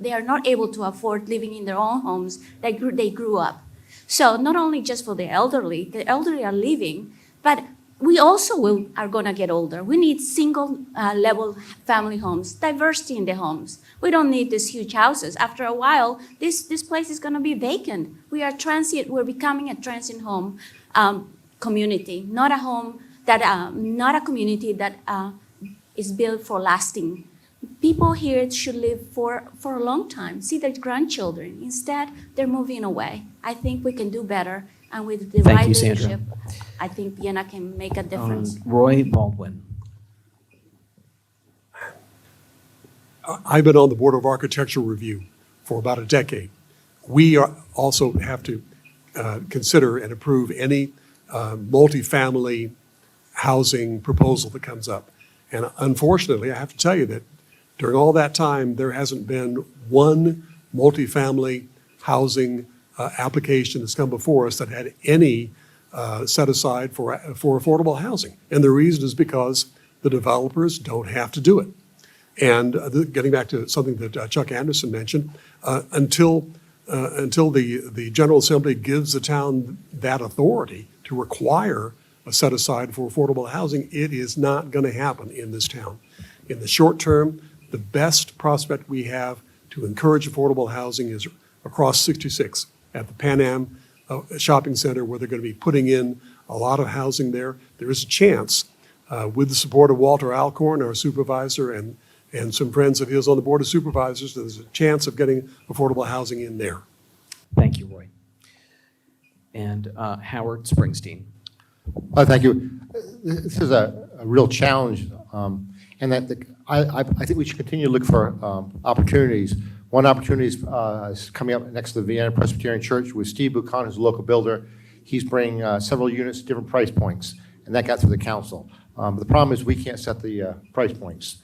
they are not able to afford living in their own homes that they grew up. So not only just for the elderly are leaving, but we also are going to get older. We need single-level family homes, diversity in the homes. We don't need these huge houses. After a while, this place is going to be vacant. We're becoming a transient home community, not a community that is built for lasting. People here should live for a long time, see their grandchildren. Instead, they're moving away. I think we can do better, and with the Thank right you, Sandra. leadership, I think Vienna can make a difference. Roy Baldwin. I've been on the Board of Architectural Review for about a decade. We also have to consider and approve any multifamily housing proposal that comes up. And unfortunately, I have to tell you that during all that time, there hasn't been one multifamily housing application that's come before us that had any set aside for affordable housing. And the reason is because the developers don't have to do it. And getting back to something that Chuck Anderson mentioned, until the General Assembly gives the town that authority to require a set aside for affordable housing, it is not going to happen in this town. In the short term, the best prospect we have to encourage affordable housing is across 66 at the Pan Am Shopping Center, where they're going to be putting in a lot of housing there. There is a chance, with the support of Walter Alcorn, our supervisor, and some friends of his on the Board of Supervisors, there's a chance of getting affordable housing in there. Thank you, Roy. And Howard Springsteen. Thank you. This is a real challenge, and that I think we should continue to look for opportunities. One opportunity is coming up next to the Vienna Presbyterian Church with Steve Buchan, who's a local builder. He's bringing several units at different price points, and that got through the council. But the problem is we can't set the price points.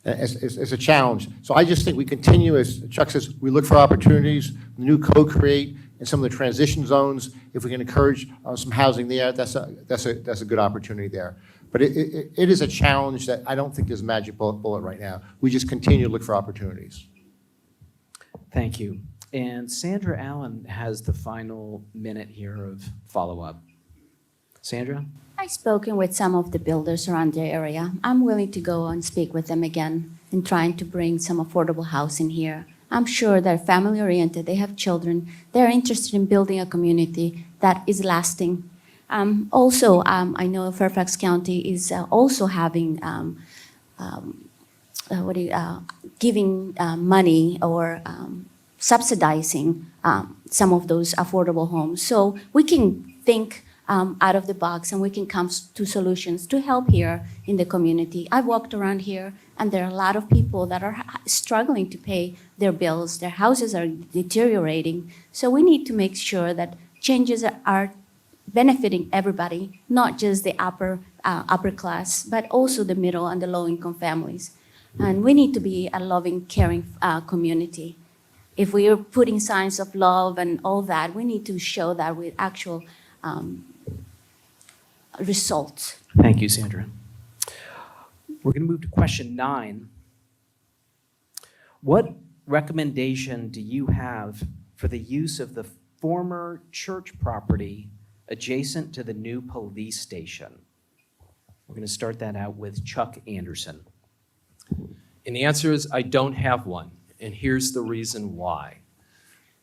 It's a challenge. So I just think we continue, as Chuck says, we look for opportunities, new co-create in some of the transition zones. If we can encourage some housing there, that's a good opportunity there. But it is a challenge that I don't think there's a magic bullet right now. We just continue to look for opportunities. Thank you. And Sandra Allen has the final minute here of follow-up. Sandra? I've spoken with some of the builders around the area. I'm willing to go and speak with them again and trying to bring some affordable housing here. I'm sure they're family-oriented, they have children, they're interested in building a community that is lasting. Also, I know Fairfax County is also having, giving money or subsidizing some of those affordable homes. So we can think out of the box and we can come to solutions to help here in the community. I've walked around here and there are a lot of people that are struggling to pay their bills. Their houses are deteriorating. So we need to make sure that changes are benefiting everybody, not just the upper class, but also the middle and the low-income families. And we need to be a loving, caring community. If we are putting signs of love and all that, we need to show that with actual results. Thank you, Sandra. We're going to move to question 9. What recommendation do you have for the use of the former church property adjacent to the new police station? We're going to start that out with Chuck Anderson. And the answer is I don't have one, and here's the reason why.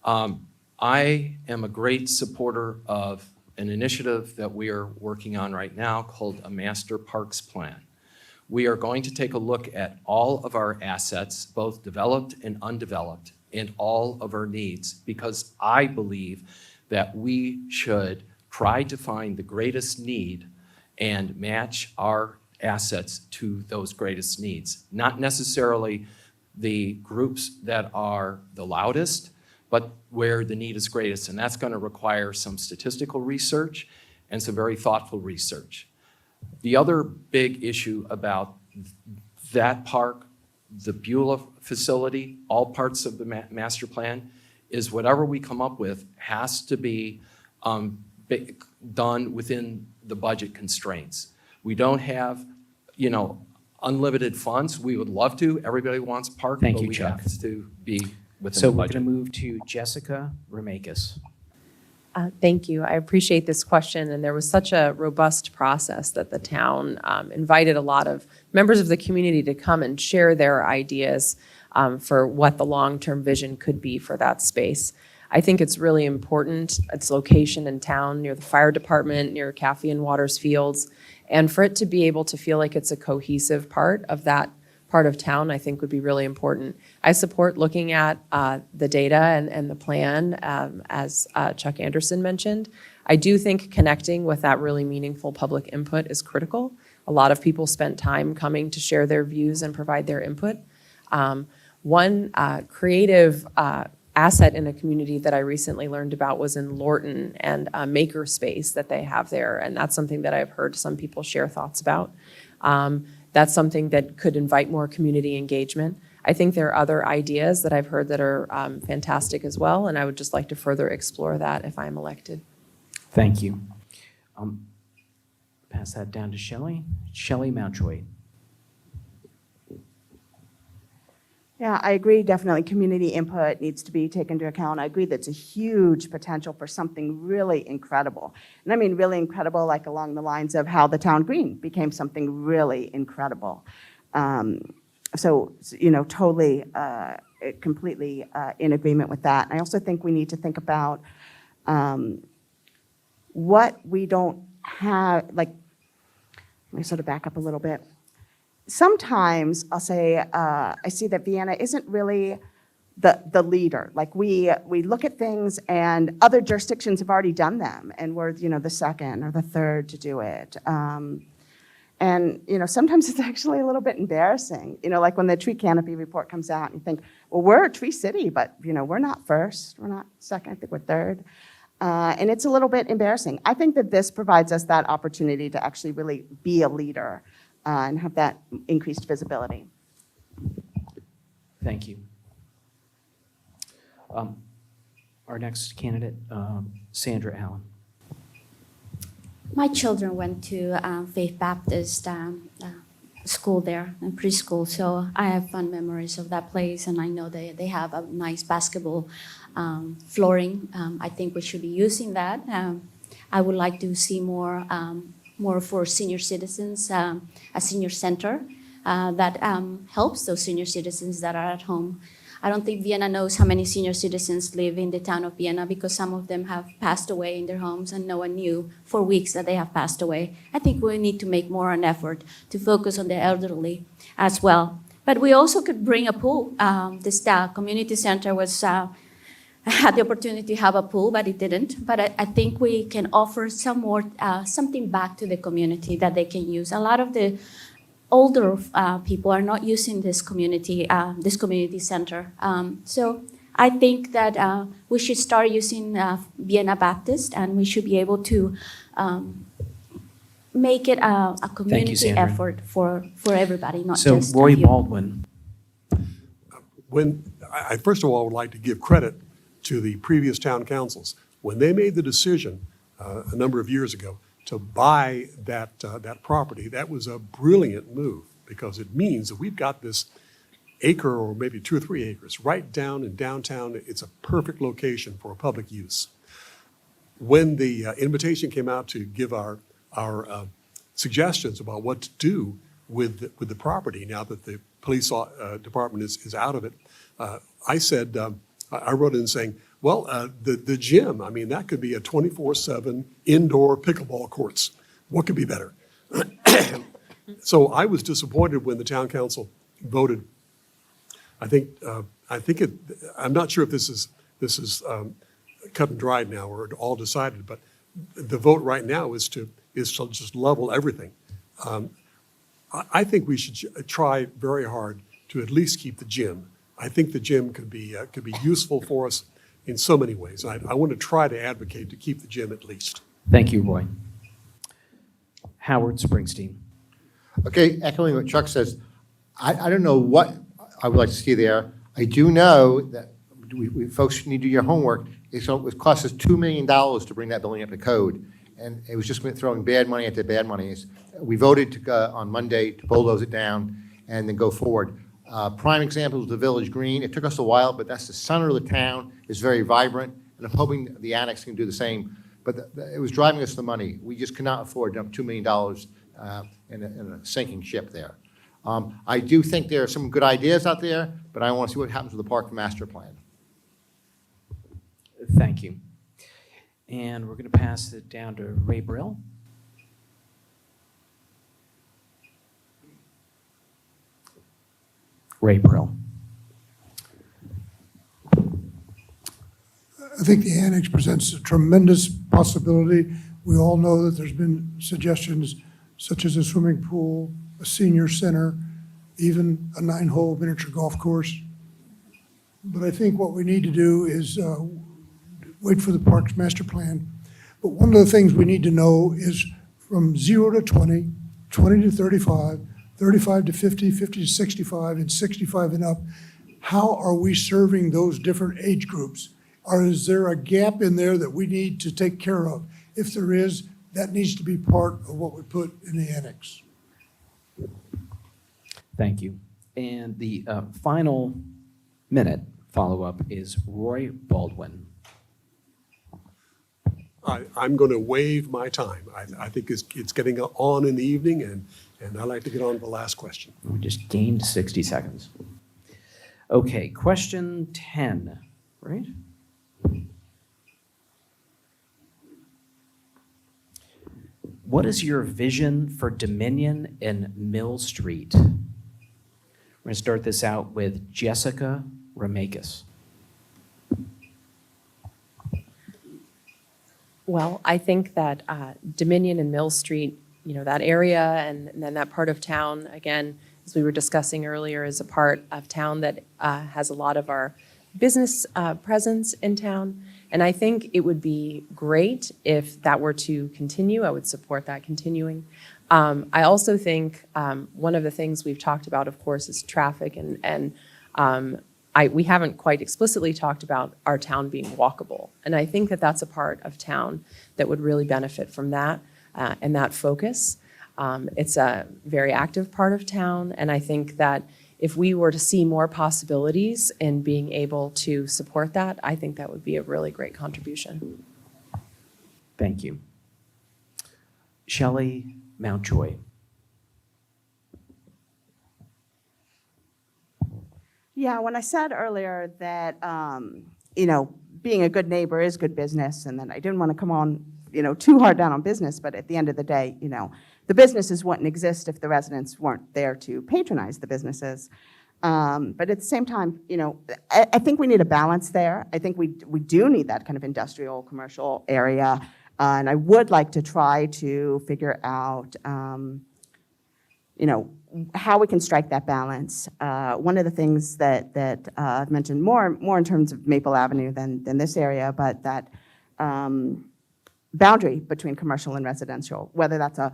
I am a great supporter of an initiative that we are working on right now called a Master Parks Plan. We are going to take a look at all of our assets, both developed and undeveloped, and all of our needs, because I believe that we should try to find the greatest need and match our assets to those greatest needs. Not necessarily the groups that are the loudest, but where the need is greatest. And that's going to require some statistical research and some very thoughtful research. The other big issue about that park, the Beulah facility, all parts of the master plan, is whatever we come up with has to be done within the budget constraints. We don't have, unlimited funds. We would love to. Everybody wants park, Thank but you, we Chuck. have to be within So the we're budget. going to move to Jessica Ramakis. Thank you. I appreciate this question, and there was such a robust process that the town invited a lot of members of the community to come and share their ideas for what the long-term vision could be for that space. I think it's really important, its location in town, near the fire department, near Caffey and Waters Fields, and for it to be able to feel like it's a cohesive part of that part of town, I think would be really important. I support looking at the data and the plan, as Chuck Anderson mentioned. I do think connecting with that really meaningful public input is critical. A lot of people spent time coming to share their views and provide their input. One creative asset in a community that I recently learned about was in Lorton and a maker space that they have there, and that's something that I've heard some people share thoughts about. That's something that could invite more community engagement. I think there are other ideas that I've heard that are fantastic as well, and I would just like to further explore that if I'm elected. Thank you. Pass that down to Shelley. Shelley Mountjoy. Yeah, I agree, definitely. Community input needs to be taken into account. I agree that's a huge potential for something really incredible. And I mean really incredible, like along the lines of how the town green became something really incredible. Totally, completely in agreement with that. I also think we need to think about what we don't have, like, let me sort of back up a little bit. Sometimes I'll say, I see that Vienna isn't really the leader. Like we look at things and other jurisdictions have already done them and we're, the second or the third to do it. Sometimes it's actually a little bit embarrassing, like when the tree canopy report comes out and you think, well, we're a tree city, but, we're not first, we're not second, I think we're third. And it's a little bit embarrassing. I think that this provides us that opportunity to actually really be a leader and have that increased visibility. Thank you. Our next candidate, Sandra Allen. My children went to Faith Baptist school there, and preschool, so I have fond memories of that place, and I know they have a nice basketball flooring. I think we should be using that. I would like to see more more for senior citizens, a senior center that helps those senior citizens that are at home. I don't think Vienna knows how many senior citizens live in the town of Vienna because some of them have passed away in their homes and no one knew for weeks that they have passed away. I think we need to make more an effort to focus on the elderly as well. But we also could bring a pool. This community center had the opportunity to have a pool, but it didn't. But I think we can offer some more, something back to the community that they can use. A lot of the older people are not using this community center. So I think that we should start using Vienna Baptist, and we should be able to make it a community Sandra. effort for everybody, not So just Roy a few. Baldwin. I first of all would like to give credit to the previous town councils. When they made the decision a number of years ago to buy that property, that was a brilliant move because it means that we've got this acre or maybe 2 or 3 acres right down in downtown. It's a perfect location for public use. When the invitation came out to give our suggestions about what to do with the property now that the police department is out of it, I said, I wrote in saying, well, the gym, I mean, that could be a 24/7 indoor pickleball courts. What could be better? So I was disappointed when the town council voted. I'm not sure if this is cut and dried now or all decided, but the vote right now is to just level everything. I think we should try very hard to at least keep the gym. I think the gym could be useful for us in so many ways. I want to try to advocate to keep the gym at least. Thank you, Roy. Howard Springsteen. Okay, echoing what Chuck says, I don't know what I would like to see there. I do know that we folks need to do your homework. It cost us $2 million to bring that building up to code, and it was just throwing bad money at the bad money. We voted to go on Monday to bulldoze it down and then go forward. Prime example is the Village Green. It took us a while, but that's the center of the town. It's very vibrant, and I'm hoping the Annex can do the same. But it was driving us the money. We just cannot afford to dump $2 million in a sinking ship there. I do think there are some good ideas out there, but I want to see what happens with the park master plan. Thank you. And we're going to pass it down to Ray Brill. Ray Brill. I think the annex presents a tremendous possibility. We all know that there's been suggestions such as a swimming pool, a senior center, even a 9-hole miniature golf course. But I think what we need to do is wait for the parks master plan. But one of the things we need to know is from 0 to 20, 20 to 35, 35 to 50, 50 to 65, and 65 and up, how are we serving those different age groups? Or is there a gap in there that we need to take care of? If there is, that needs to be part of what we put in the annex. Thank you. And the final minute follow-up is Roy Baldwin. I'm going to waive my time. I think it's getting on in the evening, and I'd like to get on to the last question. We just gained 60 seconds. Okay, question 10, right? What is your vision for Dominion and Mill Street? We're going to start this out with Jessica Ramakis. Well, I think that Dominion and Mill Street, that area and then that part of town, again, as we were discussing earlier, is a part of town that has a lot of our business presence in town. And I think it would be great if that were to continue. I would support that continuing. I also think one of the things we've talked about, of course, is traffic. And we haven't quite explicitly talked about our town being walkable. And I think that that's a part of town that would really benefit from that and that focus. It's a very active part of town. And I think that if we were to see more possibilities in being able to support that, I think that would be a really great contribution. Thank you. Shelley Mountjoy. Yeah, when I said earlier that, being a good neighbor is good business, and then I didn't want to come on, too hard down on business, but at the end of the day, the businesses wouldn't exist if the residents weren't there to patronize the businesses. But at the same time, I think we need a balance there. I think we do need that kind of industrial, commercial area, and I would like to try to figure out, how we can strike that balance. One of the things that I've mentioned more in terms of Maple Avenue than this area, but that boundary between commercial and residential, whether that's a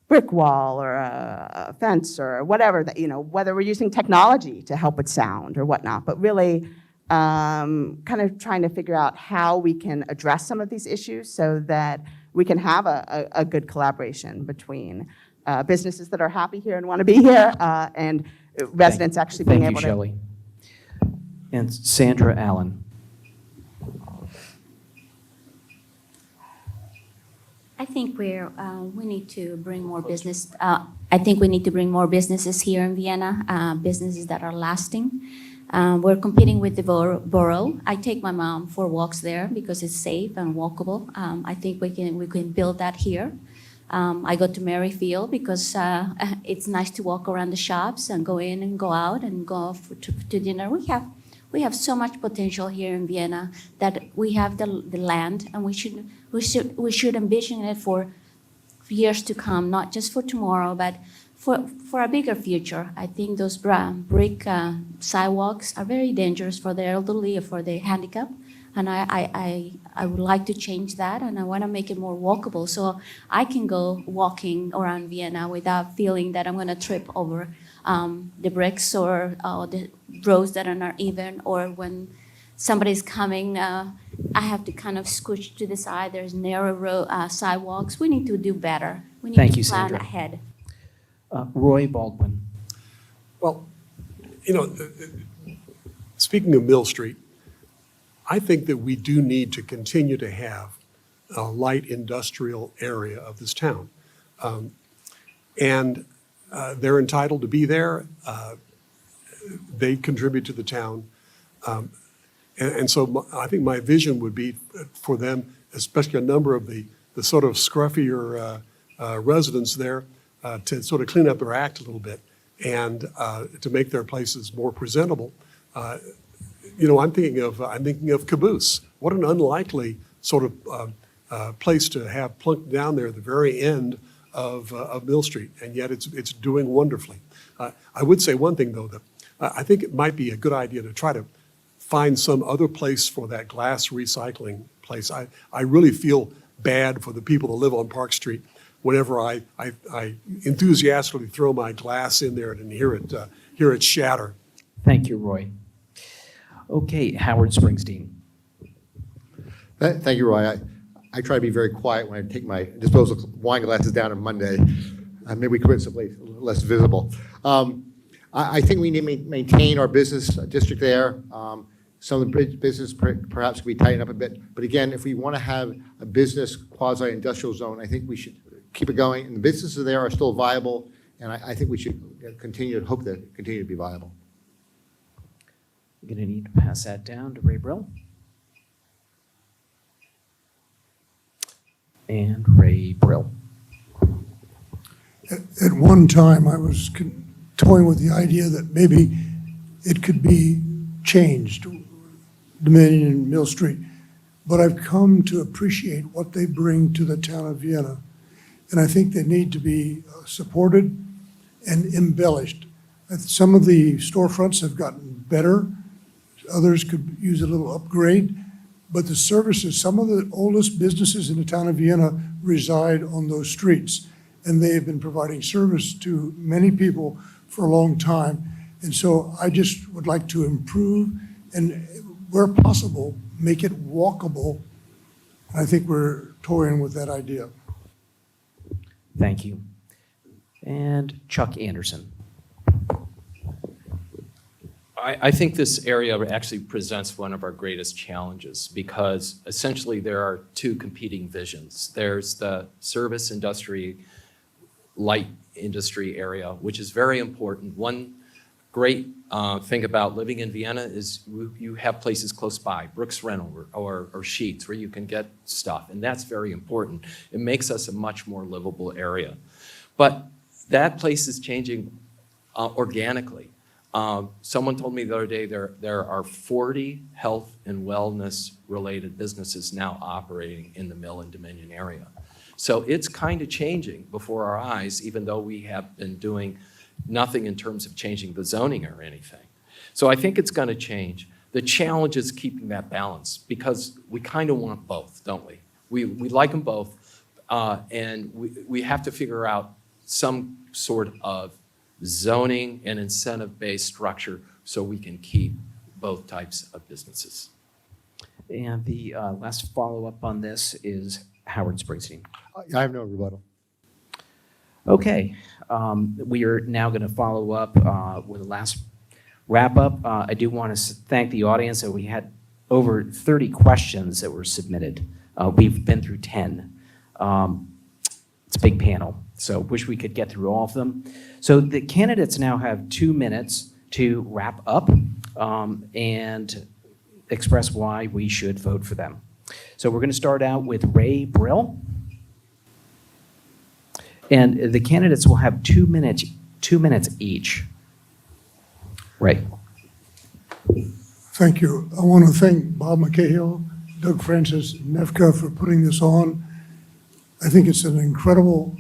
brick wall or a fence or whatever, that, whether we're using technology to help with sound or whatnot, but really kind of trying to figure out how we can address some of these issues so that we can have a good collaboration between businesses that are happy here and want to be here, and residents actually being able to. Thank you, Shelley. And Sandra Allen. I think we need to bring more business. I think we need to bring more businesses here in Vienna, businesses that are lasting. We're competing with the borough. I take my mom for walks there because it's safe and walkable. I think we can build that here. I go to Maryfield because it's nice to walk around the shops and go in and go out and go to dinner. We have so much potential here in Vienna that we have the land, and we should envision it for years to come, not just for tomorrow, but for a bigger future. I think those brick sidewalks are very dangerous for the elderly or for the handicapped. And I would like to change that, and I want to make it more walkable so I can go walking around Vienna without feeling that I'm going to trip over the bricks or the roads that are not even, or when somebody's coming, I have to kind of scooch to the side. There's narrow sidewalks. We need to do better. We need Thank to you, plan Sandra. ahead. Roy Baldwin. Well, speaking of Mill Street, I think that we do need to continue to have a light industrial area of this town. And they're entitled to be there. They contribute to the town. And so I think my vision would be for them, especially a number of the sort of scruffier residents there, to sort of clean up their act a little bit and to make their places more presentable. I'm thinking of Caboose. What an unlikely sort of place to have plunked down there at the very end of Mill Street, and yet it's doing wonderfully. I would say one thing, though, that I think it might be a good idea to try to find some other place for that glass recycling place. I really feel bad for the people that live on Park Street whenever I enthusiastically throw my glass in there and hear it shatter. Thank you, Roy. Okay, Howard Springsteen. Thank you, Roy. I try to be very quiet when I take my disposal wine glasses down on Monday. Maybe we could put it someplace less visible. I think we need to maintain our business district there. Some of the business perhaps could be tightened up a bit. But again, if we want to have a business quasi-industrial zone, I think we should keep it going. And the businesses there are still viable, and I think we should hope that continue to be viable. I'm going to need to pass that down to Ray Brill. And Ray Brill. At one time, I was toying with the idea that maybe it could be changed, Dominion and Mill Street. But I've come to appreciate what they bring to the town of Vienna. And I think they need to be supported and embellished. Some of the storefronts have gotten better. Others could use a little upgrade. But the services, some of the oldest businesses in the town of Vienna reside on those streets. And they have been providing service to many people for a long time. And so I just would like to improve and, where possible, make it walkable. I think we're toying with that idea. Thank you. And Chuck Anderson. I think this area actually presents one of our greatest challenges because essentially there are two competing visions. There's the service industry, light industry area, which is very important. One great thing about living in Vienna is you have places close by, Brooks Rental or Sheetz, where you can get stuff, and that's very important. It makes us a much more livable area. But that place is changing organically. Someone told me the other day there are 40 health and wellness related businesses now operating in the Mill and Dominion area. So it's kind of changing before our eyes, even though we have been doing nothing in terms of changing the zoning or anything. So I think it's going to change. The challenge is keeping that balance because we kind of want both, don't we? We like them both, and we have to figure out some sort of zoning and incentive-based structure so we can keep both types of businesses. And the last follow-up on this is Howard Springsteen. I have no rebuttal. Okay, we are now going to follow up with the last wrap-up. I do want to thank the audience that we had over 30 questions that were submitted. We've been through 10. It's a big panel, so wish we could get through all of them. So the candidates now have 2 minutes to wrap up and express why we should vote for them. So we're going to start out with Ray Brill. And the candidates will have 2 minutes each. Ray. Thank you. I want to thank Bob McCahill, Doug Francis, and NEVCA for putting this on. I think it's an incredible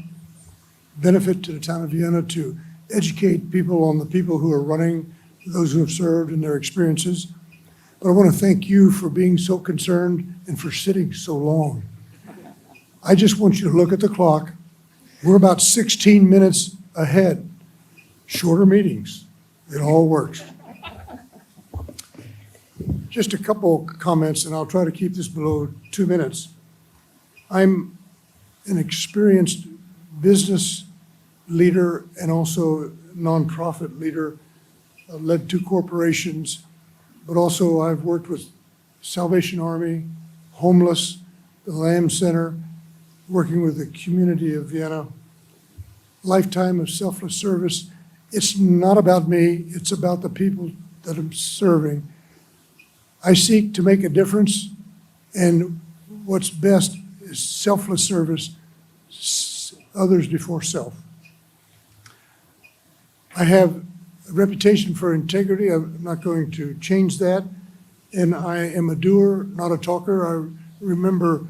benefit to the town of Vienna to educate people on the people who are running, those who have served and their experiences. But I want to thank you for being so concerned and for sitting so long. I just want you to look at the clock. We're about 16 minutes ahead. Shorter meetings. It all works. Just a couple comments, and I'll try to keep this below 2 minutes. I'm an experienced business leader and also nonprofit leader. I've led 2 corporations, but also I've worked with Salvation Army, homeless, the Lamb Center, working with the community of Vienna. Lifetime of selfless service. It's not about me, it's about the people that I'm serving. I seek to make a difference, and what's best is selfless service, others before self. I have a reputation for integrity. I'm not going to change that. And I am a doer, not a talker. I remember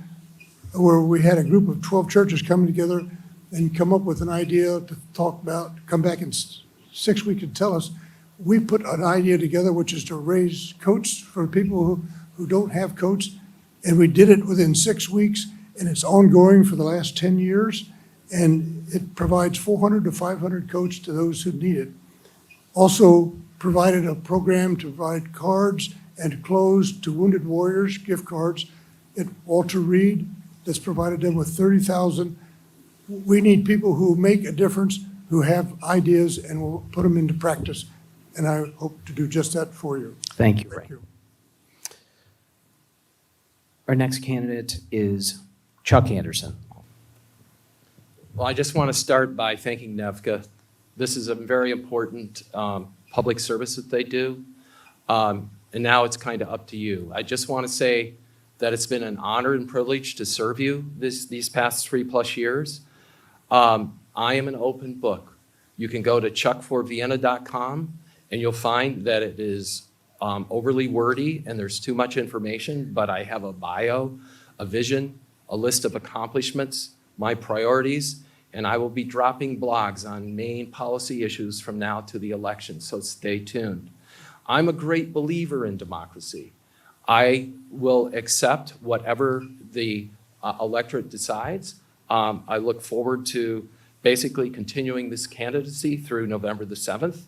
where we had a group of 12 churches coming together and come up with an idea to talk about, come back in 6 weeks and tell us. We put an idea together, which is to raise coats for people who don't have coats. And we did it within 6 weeks, and it's ongoing for the last 10 years. And it provides 400 to 500 coats to those who need it. Also provided a program to provide cards and clothes to Wounded Warriors, gift cards at Walter Reed that's provided them with 30,000. We need people who make a difference, who have ideas, and will put them into practice. And I hope to do just that for you. Thank you, Ray. Thank you. Our next candidate is Chuck Anderson. Well, I just want to start by thanking NEVCA. This is a very important public service that they do. And now it's kind of up to you. I just want to say that it's been an honor and privilege to serve you these past 3+ years. I am an open book. You can go to chuckforvienna.com and you'll find that it is overly wordy and there's too much information, but I have a bio, a vision, a list of accomplishments, my priorities, and I will be dropping blogs on main policy issues from now to the election, so stay tuned. I'm a great believer in democracy. I will accept whatever the electorate decides. I look forward to basically continuing this candidacy through November the 7th.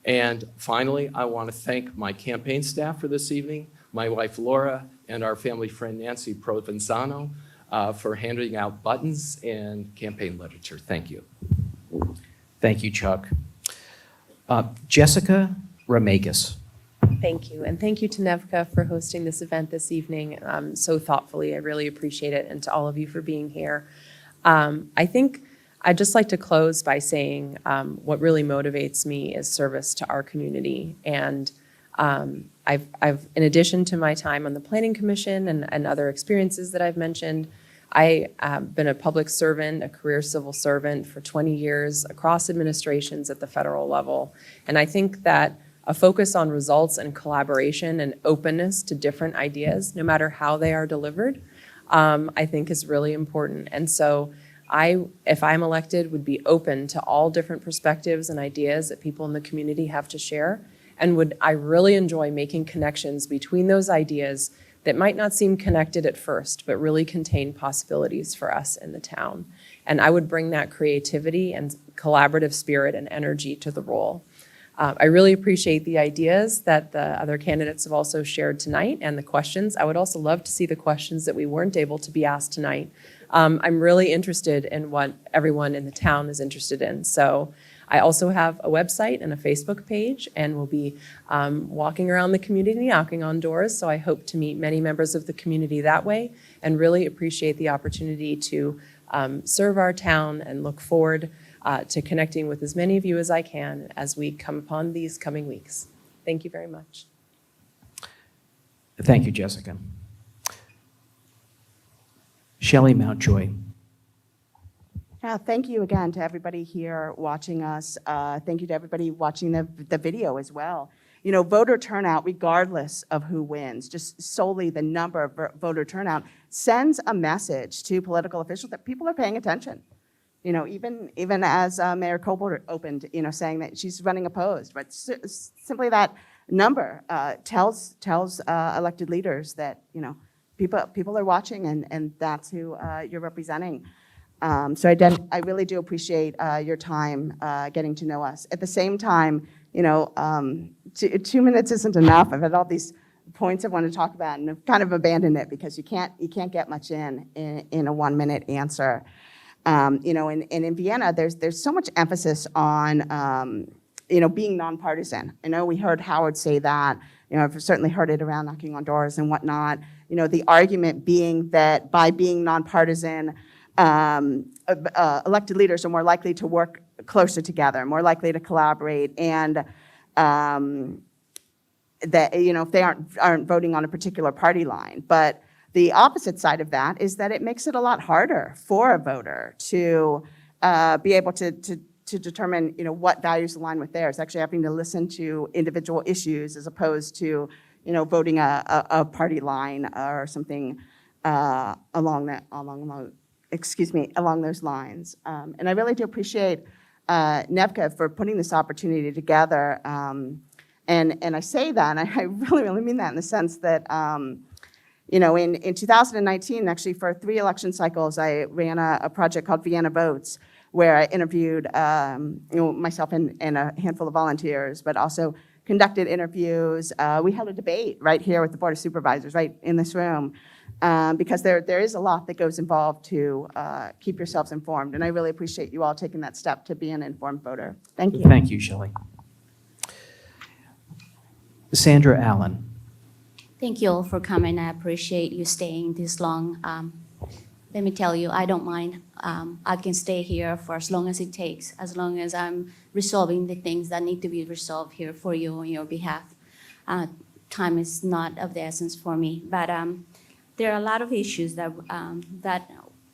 And finally, I want to thank my campaign staff for this evening, my wife Laura, and our family friend Nancy Provenzano for handing out buttons and campaign literature. Thank you. Thank you, Chuck. Jessica Ramakis. Thank you. And thank you to NEVCA for hosting this event this evening so thoughtfully. I really appreciate it. And to all of you for being here. I think I'd just like to close by saying what really motivates me is service to our community. And I've, in addition to my time on the Planning Commission and other experiences that I've mentioned, I have been a public servant, a career civil servant for 20 years across administrations at the federal level. And I think that a focus on results and collaboration and openness to different ideas, no matter how they are delivered, I think is really important. And so if I'm elected, would be open to all different perspectives and ideas that people in the community have to share. And I really enjoy making connections between those ideas that might not seem connected at first, but really contain possibilities for us in the town. And I would bring that creativity and collaborative spirit and energy to the role. I really appreciate the ideas that the other candidates have also shared tonight and the questions. I would also love to see the questions that we weren't able to be asked tonight. I'm really interested in what everyone in the town is interested in. So I also have a website and a Facebook page, and we'll be walking around the community, knocking on doors. So I hope to meet many members of the community that way, and really appreciate the opportunity to serve our town and look forward to connecting with as many of you as I can as we come upon these coming weeks. Thank you very much. Thank you, Jessica. Shelley Mountjoy. Thank you again to everybody here watching us. Thank you to everybody watching the video as well. You know, voter turnout, regardless of who wins, just solely the number of voter turnout, sends a message to political officials that people are paying attention. You know, even as Mayor Colbert opened, you know, saying that she's running opposed, but simply that number tells elected leaders that, you know, people are watching, and that's who you're representing. So I really do appreciate your time getting to know us. At the same time, you know, 2 minutes isn't enough. I've had all these points I want to talk about, and I've kind of abandoned it because you can't get much in a 1 minute answer. You know, and in Vienna, there's so much emphasis on, you know, being nonpartisan. I know we heard Howard say that. You know, I've certainly heard it around knocking on doors and whatnot. You know, the argument being that by being nonpartisan, elected leaders are more likely to work closer together, more likely to collaborate, and that, you know, if they aren't voting on a particular party line. But the opposite side of that is that it makes it a lot harder for a voter to be able to determine, you know, what values align with theirs, actually having to listen to individual issues as opposed to, you know, voting a party line or something along those lines. And I really do appreciate NEVCA for putting this opportunity together. And I say that, and I really, really mean that in the sense that, you know, in 2019, actually for 3 election cycles, I ran a project called Vienna Votes, where I interviewed, you know, myself and a handful of volunteers, but also conducted interviews. We held a debate right here with the Board of Supervisors, right in this room, because there is a lot that goes involved to keep yourselves informed. And I really appreciate you all taking that step to be an informed voter. Thank you. Thank you, Shelley. Sandra Allen. Thank you all for coming. I appreciate you staying this long. Let me tell you, I don't mind. I can stay here for as long as it takes, as long as I'm resolving the things that need to be resolved here for you on your behalf. Time is not of the essence for me, but there are a lot of issues that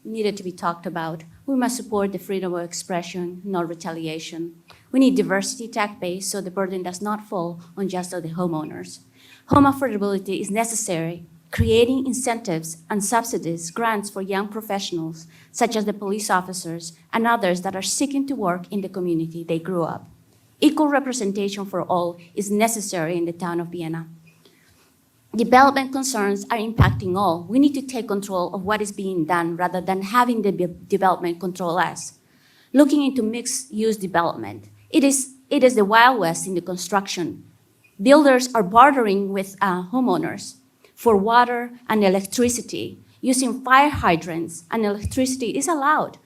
needed to be talked about. We must support the freedom of expression, not retaliation. We need diversity tax base so the burden does not fall on just the homeowners. Home affordability is necessary. Creating incentives and subsidies, grants for young professionals, such as the police officers and others that are seeking to work in the community they grew up. Equal representation for all is necessary in the town of Vienna. Development concerns are impacting all. We need to take control of what is being done rather than having the development control us. Looking into mixed-use development, it is the Wild West in the construction. Builders are bartering with homeowners for water and electricity. Using fire hydrants and electricity is allowed.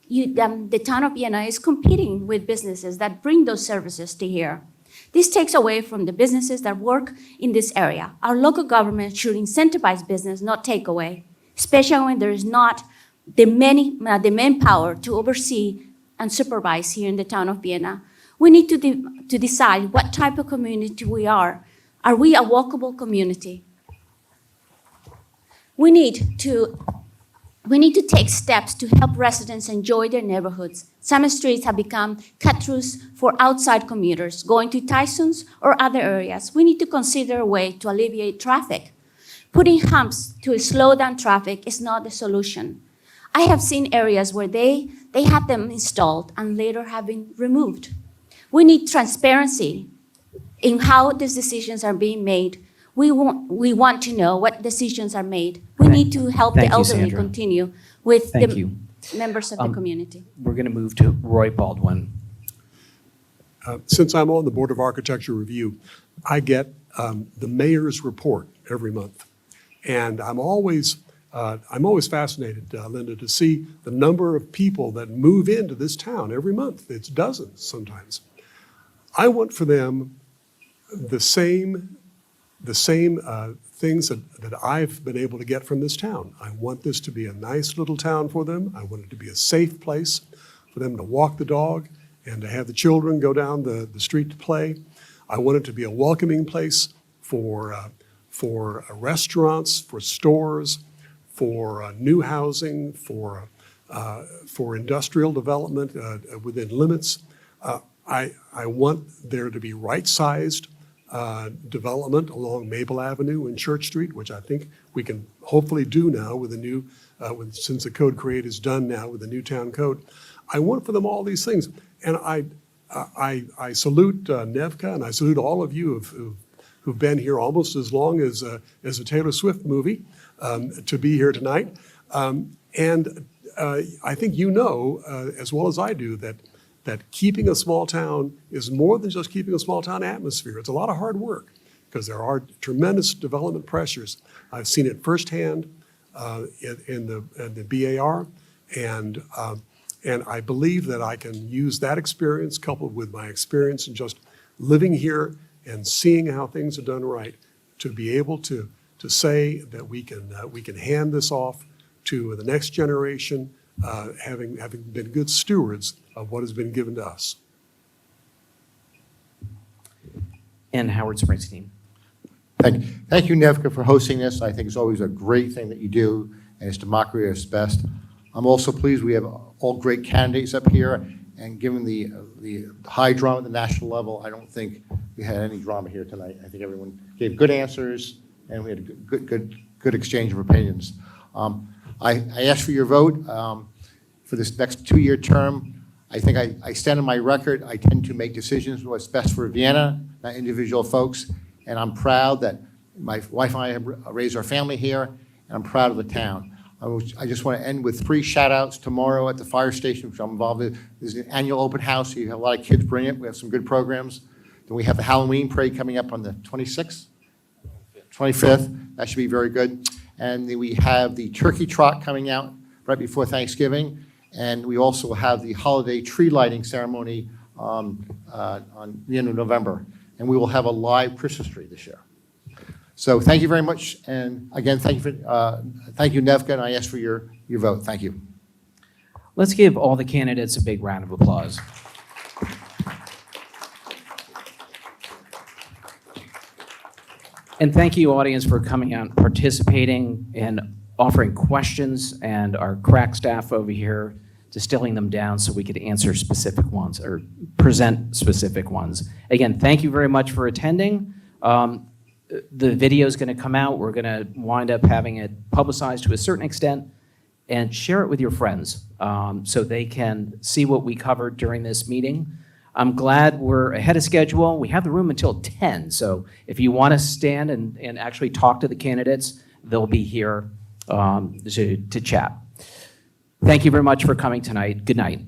The town of Vienna is competing with businesses that bring those services to here. This takes away from the businesses that work in this area. Our local government should incentivize business, not take away, especially when there is not the manpower to oversee and supervise here in the town of Vienna. We need to decide what type of community we are. Are we a walkable community? We need to take steps to help residents enjoy their neighborhoods. Some streets have become cut-throughs for outside commuters going to Tyson's or other areas. We need to consider a way to alleviate traffic. Putting humps to slow down traffic is not the solution. I have seen areas where they had them installed and later have been removed. We need transparency in how these decisions are being made. We want to know what decisions are made. We need to help the Thank you, elderly Sandra. continue with Thank the you. members of the community. We're going to move to Roy Baldwin. Since I'm on the Board of Architecture Review, I get the mayor's report every month. And I'm always fascinated, Linda, to see the number of people that move into this town every month. It's dozens sometimes. I want for them the same things that I've been able to get from this town. I want this to be a nice little town for them. I want it to be a safe place for them to walk the dog and to have the children go down the street to play. I want it to be a welcoming place for restaurants, for stores, for new housing, for industrial development within limits. I want there to be right-sized development along Maple Avenue and Church Street, which I think we can hopefully do now with the new, since the code create is done now with the new town code. I want for them all these things. And I salute NEVCA, and I salute all of you who've been here almost as long as a Taylor Swift movie to be here tonight. And I think you know, as well as I do, that keeping a small town is more than just keeping a small town atmosphere. It's a lot of hard work because there are tremendous development pressures. I've seen it firsthand in the BAR, and I believe that I can use that experience coupled with my experience in just living here and seeing how things are done right to be able to say that we can hand this off to the next generation, having been good stewards of what has been given to us. And Howard Springsteen. Thank you, NEVCA, for hosting this. I think it's always a great thing that you do, and it's democracy at its best. I'm also pleased we have all great candidates up here, and given the high drama at the national level, I don't think we had any drama here tonight. I think everyone gave good answers, and we had a good exchange of opinions. I asked for your vote for this next 2-year term. I think I stand on my record. I tend to make decisions what's best for Vienna, not individual folks, and I'm proud that my wife and I have raised our family here, and I'm proud of the town. I just want to end with 3 shout-outs tomorrow at the fire station, which I'm involved in. There's an annual open house, so you have a lot of kids bring it. We have some good programs. Then we have the Halloween parade coming up on the 26th, 25th. That should be very good. And then we have the turkey trot coming out right before Thanksgiving. And we also have the holiday tree lighting ceremony on the end of November. And we will have a live Christmas tree this year. So thank you very much. And again, thank you, NEVCA, and I ask for your vote. Thank you. Let's give all the candidates a big round of applause. And thank you, audience, for coming out and participating and offering questions, and our crack staff over here distilling them down so we could answer specific ones or present specific ones. Again, thank you very much for attending. The video is going to come out. We're going to wind up having it publicized to a certain extent, and share it with your friends so they can see what we covered during this meeting. I'm glad we're ahead of schedule. We have the room until 10, so if you want to stand and actually talk to the candidates, they'll be here to chat. Thank you very much for coming tonight. Good night.